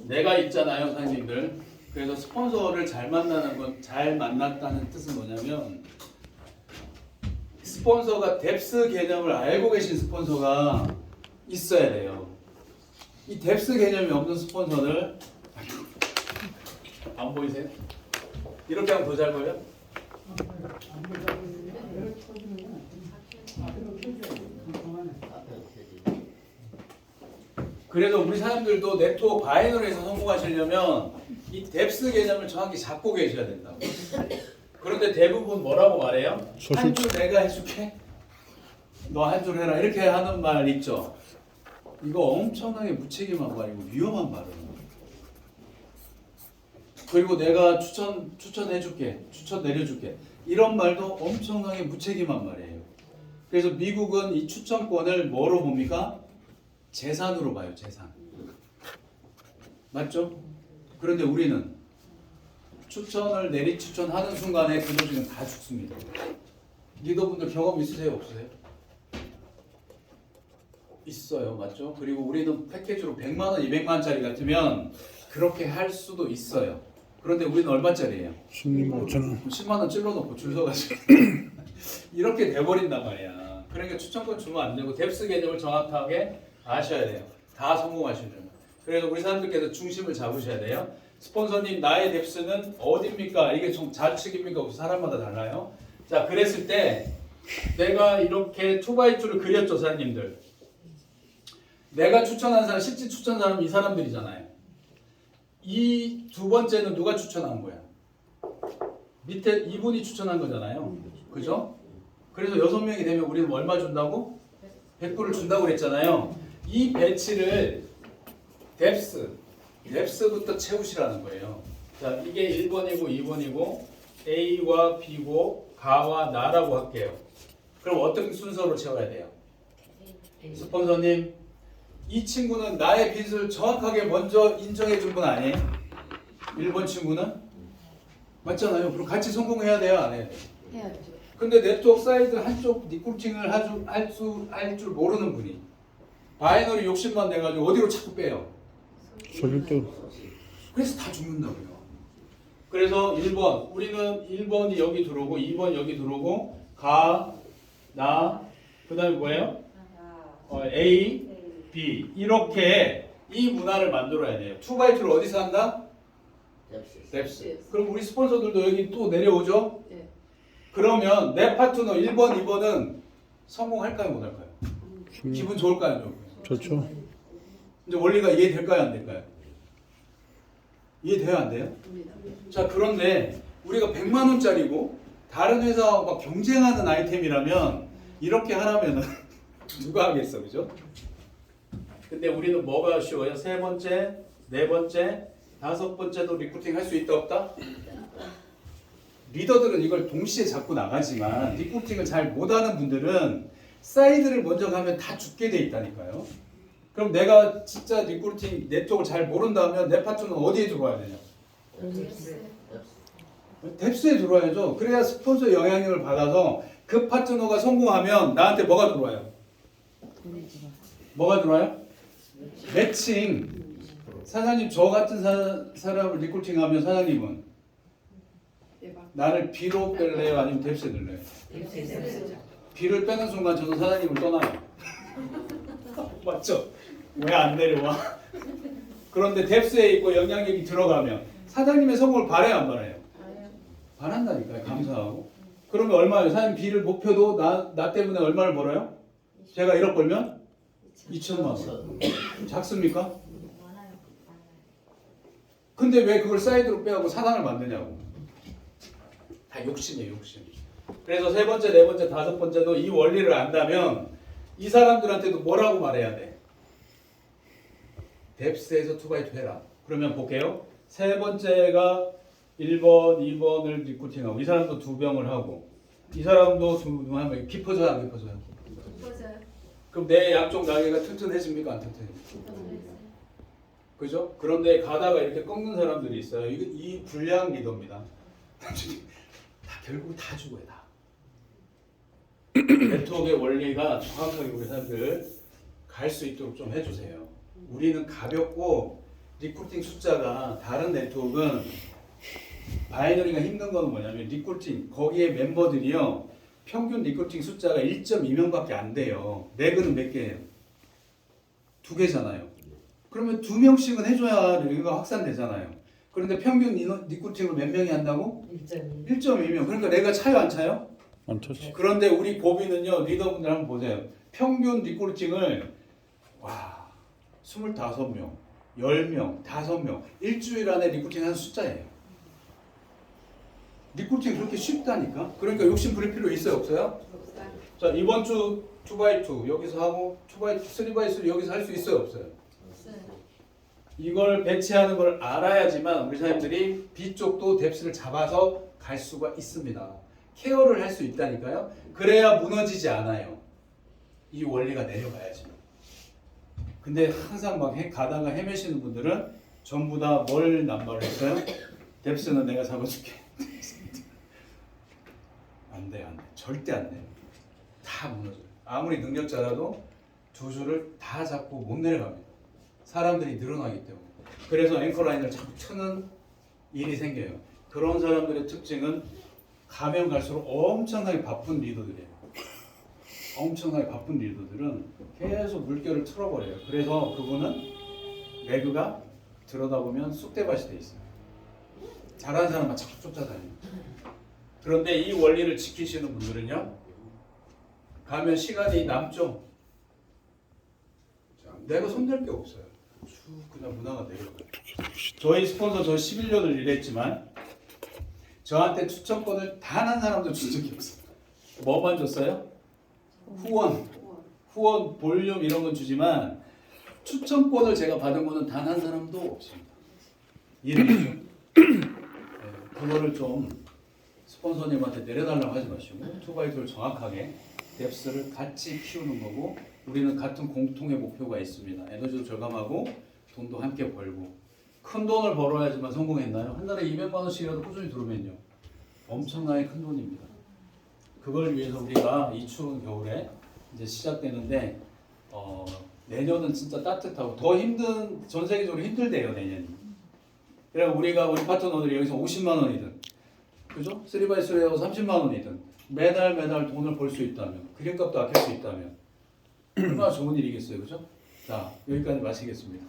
내가 있잖아요, 사장님들. 그래서 스폰서를 잘 만나는 건, 잘 만났다는 뜻은 뭐냐면 스폰서가 뎁스 개념을 알고 계신 스폰서가 있어야 돼요. 이 뎁스 개념이 없는 스폰서를 안 보이세요? 이렇게 하면 더 잘 보여요? 그래서 우리 사람들도 네트워크 바이너로 해서 성공하시려면 이 뎁스 개념을 정확히 잡고 계셔야 된다고. 그런데 대부분 뭐라고 말해요? 한 줄 내가 해줄게. 너 한 줄 해라. 이렇게 하는 말 있죠. 이거 엄청나게 무책임한 말이고 위험한 말이에요. 그리고 내가 추천해줄게. 추천 내려줄게. 이런 말도 엄청나게 무책임한 말이에요. 그래서 미국은 이 추천권을 뭐로 봅니까? 재산으로 봐요. 재산. 맞죠? 그런데 우리는 추천을 내리추천하는 순간에 그 도시는 다 죽습니다. 리더분들 경험 있으세요? 없으세요? 있어요. 맞죠? 그리고 우리는 패키지로 100만 원, 200만 원짜리 같으면 그렇게 할 수도 있어요. 그런데 우리는 얼마짜리예요? 16만 5천 원. 10만 원 찔러놓고 줄 서가지고 이렇게 돼버린단 말이야. 그러니까 추천권 주면 안 되고 뎁스 개념을 정확하게 아셔야 돼요. 다 성공하시려면. 그래서 우리 사람들께서 중심을 잡으셔야 돼요. 스폰서님 나의 뎁스는 어디입니까? 이게 좀 좌측입니까? 혹시 사람마다 달라요. 자, 그랬을 때 내가 이렇게 2x2를 그렸죠, 사장님들. 내가 추천한 사람, 실제 추천한 사람이 이 사람들이잖아요. 이 두 번째는 누가 추천한 거야? 밑에 이분이 추천한 거잖아요. 그죠? 그래서 6명이 되면 우리는 얼마 준다고? 100불을 준다고 그랬잖아요. 이 배치를 뎁스부터 채우시라는 거예요. 자, 이게 1번이고 2번이고 A와 B고 가와 나라고 할게요. 그럼 어떤 순서로 채워야 돼요? 스폰서님, 이 친구는 나의 빚을 정확하게 먼저 인정해 준 분 아니에요? 1번 친구는? 맞잖아요. 그럼 같이 성공해야 돼요? 안 해야 돼요? 해야죠. 근데 네트워크 사이드 한쪽 리크루팅을 할 줄 모르는 분이 바이너리 욕심만 내가지고 어디로 자꾸 빼요? 소질적. 그래서 다 죽는다고요. 그래서 1번, 우리는 1번이 여기 들어오고 2번 여기 들어오고 가, 나, 그 다음에 뭐예요? A, B 이렇게 이 문화를 만들어야 돼요. 2x2를 어디서 한다? 뎁스. 그럼 우리 스폰서들도 여기 또 내려오죠? 네. 그러면 내 파트너 1번, 2번은 성공할까요? 못할까요? 기분 좋을까요? 좋죠. 이제 원리가 이해될까요? 안 될까요? 이해돼요? 안 돼요? 자, 그런데 우리가 100만 원짜리고 다른 회사와 막 경쟁하는 아이템이라면 이렇게 하라면 누가 하겠어, 그죠? 근데 우리는 뭐가 쉬워요? 3번째, 4번째, 5번째도 리크루팅 할 수 있다 없다? 리더들은 이걸 동시에 잡고 나가지만 리크루팅을 잘 못하는 분들은 사이드를 먼저 가면 다 죽게 돼 있다니까요. 그럼 내가 진짜 리크루팅 네트워크를 잘 모른다면 내 파트너는 어디에 들어와야 되냐? 뎁스에 들어와야죠. 그래야 스폰서의 영향력을 받아서 그 파트너가 성공하면 나한테 뭐가 들어와요? 뭐가 들어와요? 매칭. 사장님, 저 같은 사람을 리크루팅하면 사장님은 대박. 나를 B로 뺄래요? 아니면 뎁스에 넣을래요? B를 빼는 순간 저도 사장님을 떠나요. 맞죠? 왜 안 내려와? 그런데 뎁스에 있고 영향력이 들어가면 사장님의 성공을 바라요, 안 바라요? 바란다니까요. 감사하고. 그러면 얼마예요? 사장님 B를 목표도 나 때문에 얼마를 벌어요? 제가 1억 벌면 2천만 원. 작습니까? 근데 왜 그걸 사이드로 빼고 사단을 만드냐고. 다 욕심이에요, 욕심. 그래서 3번째, 4번째, 5번째도 이 원리를 안다면 이 사람들한테도 뭐라고 말해야 돼? 뎁스에서 2x2 해라. 그러면 볼게요. 3번째가 1번, 2번을 리크루팅하고 이 사람도 2병을 하고 이 사람도 2병 하면 깊어져요, 안 깊어져요? 맞아요. 그럼 내 양쪽 날개가 튼튼해집니까, 안 튼튼해집니까? 그죠? 그런데 가다가 이렇게 꺾는 사람들이 있어요. 이 불량 리더입니다. 다 결국 다 죽어요, 다. 네트워크의 원리가 정확하게 우리 사람들 갈 수 있도록 좀 해주세요. 우리는 가볍고 리크루팅 숫자가 다른 네트워크는 바이너리가 힘든 건 뭐냐면 리크루팅 거기에 멤버들이요 평균 리크루팅 숫자가 1.2명밖에 안 돼요. 레그는 몇 개예요? 2개잖아요. 그러면 2명씩은 해줘야 레그가 확산되잖아요. 그런데 평균 리크루팅을 몇 명이 한다고? 1.2명. 그러니까 레그가 차요 안 차요? 안 쳤지. 그런데 우리 고비는요 리더분들 한번 보세요. 평균 리크루팅을 와 25명, 10명, 5명 일주일 안에 리크루팅 한 숫자예요. 리크루팅 그렇게 쉽다니까. 그러니까 욕심 부릴 필요 있어요 없어요? 없어요. 자 이번 주 2x2 여기서 하고 2x2, 3x3 여기서 할 수 있어요 없어요? 없어요. 이걸 배치하는 걸 알아야지만 우리 사람들이 B쪽도 뎁스를 잡아서 갈 수가 있습니다. 케어를 할 수 있다니까요. 그래야 무너지지 않아요. 이 원리가 내려가야지. 근데 항상 막 가다가 헤매시는 분들은 전부 다 뭘 남발을 했어요? 뎁스는 내가 잡아줄게. 안 돼, 안 돼. 절대 안 돼. 다 무너져요. 아무리 능력자라도 두 줄을 다 잡고 못 내려갑니다. 사람들이 늘어나기 때문에. 그래서 앵커라인을 자꾸 트는 일이 생겨요. 그런 사람들의 특징은 가면 갈수록 엄청나게 바쁜 리더들이에요. 엄청나게 바쁜 리더들은 계속 물결을 틀어버려요. 그래서 그분은 레그가 들여다보면 쑥대밭이 돼 있어요. 잘하는 사람만 자꾸 쫓아다니는. 그런데 이 원리를 지키시는 분들은요. 가면 시간이 남죠. 내가 손댈 게 없어요. 쭉 그냥 문화가 내려가요. 저희 스폰서 저 11년을 일했지만 저한테 추천권을 단 한 사람도 준 적이 없어요. 뭐만 줬어요? 후원 볼륨 이런 건 주지만 추천권을 제가 받은 거는 단 한 사람도 없습니다. 이해되죠? 네, 그거를 좀 스폰서님한테 내려달라고 하지 마시고 2x2를 정확하게 뎁스를 같이 키우는 거고 우리는 같은 공통의 목표가 있습니다. 에너지도 절감하고 돈도 함께 벌고 큰 돈을 벌어야지만 성공했나요? 한 달에 200만 원씩이라도 꾸준히 들어오면요. 엄청나게 큰 돈입니다. 그걸 위해서 우리가 이 추운 겨울에 이제 시작되는데 내년은 진짜 따뜻하고 더 힘든 전 세계적으로 힘들대요 내년이. 그래서 우리가 우리 파트너들이 여기서 50만 원이든 그죠? 3x3하고 30만 원이든 매달 돈을 벌 수 있다면 기름값도 아낄 수 있다면 얼마나 좋은 일이겠어요, 그죠? 자 여기까지 마치겠습니다.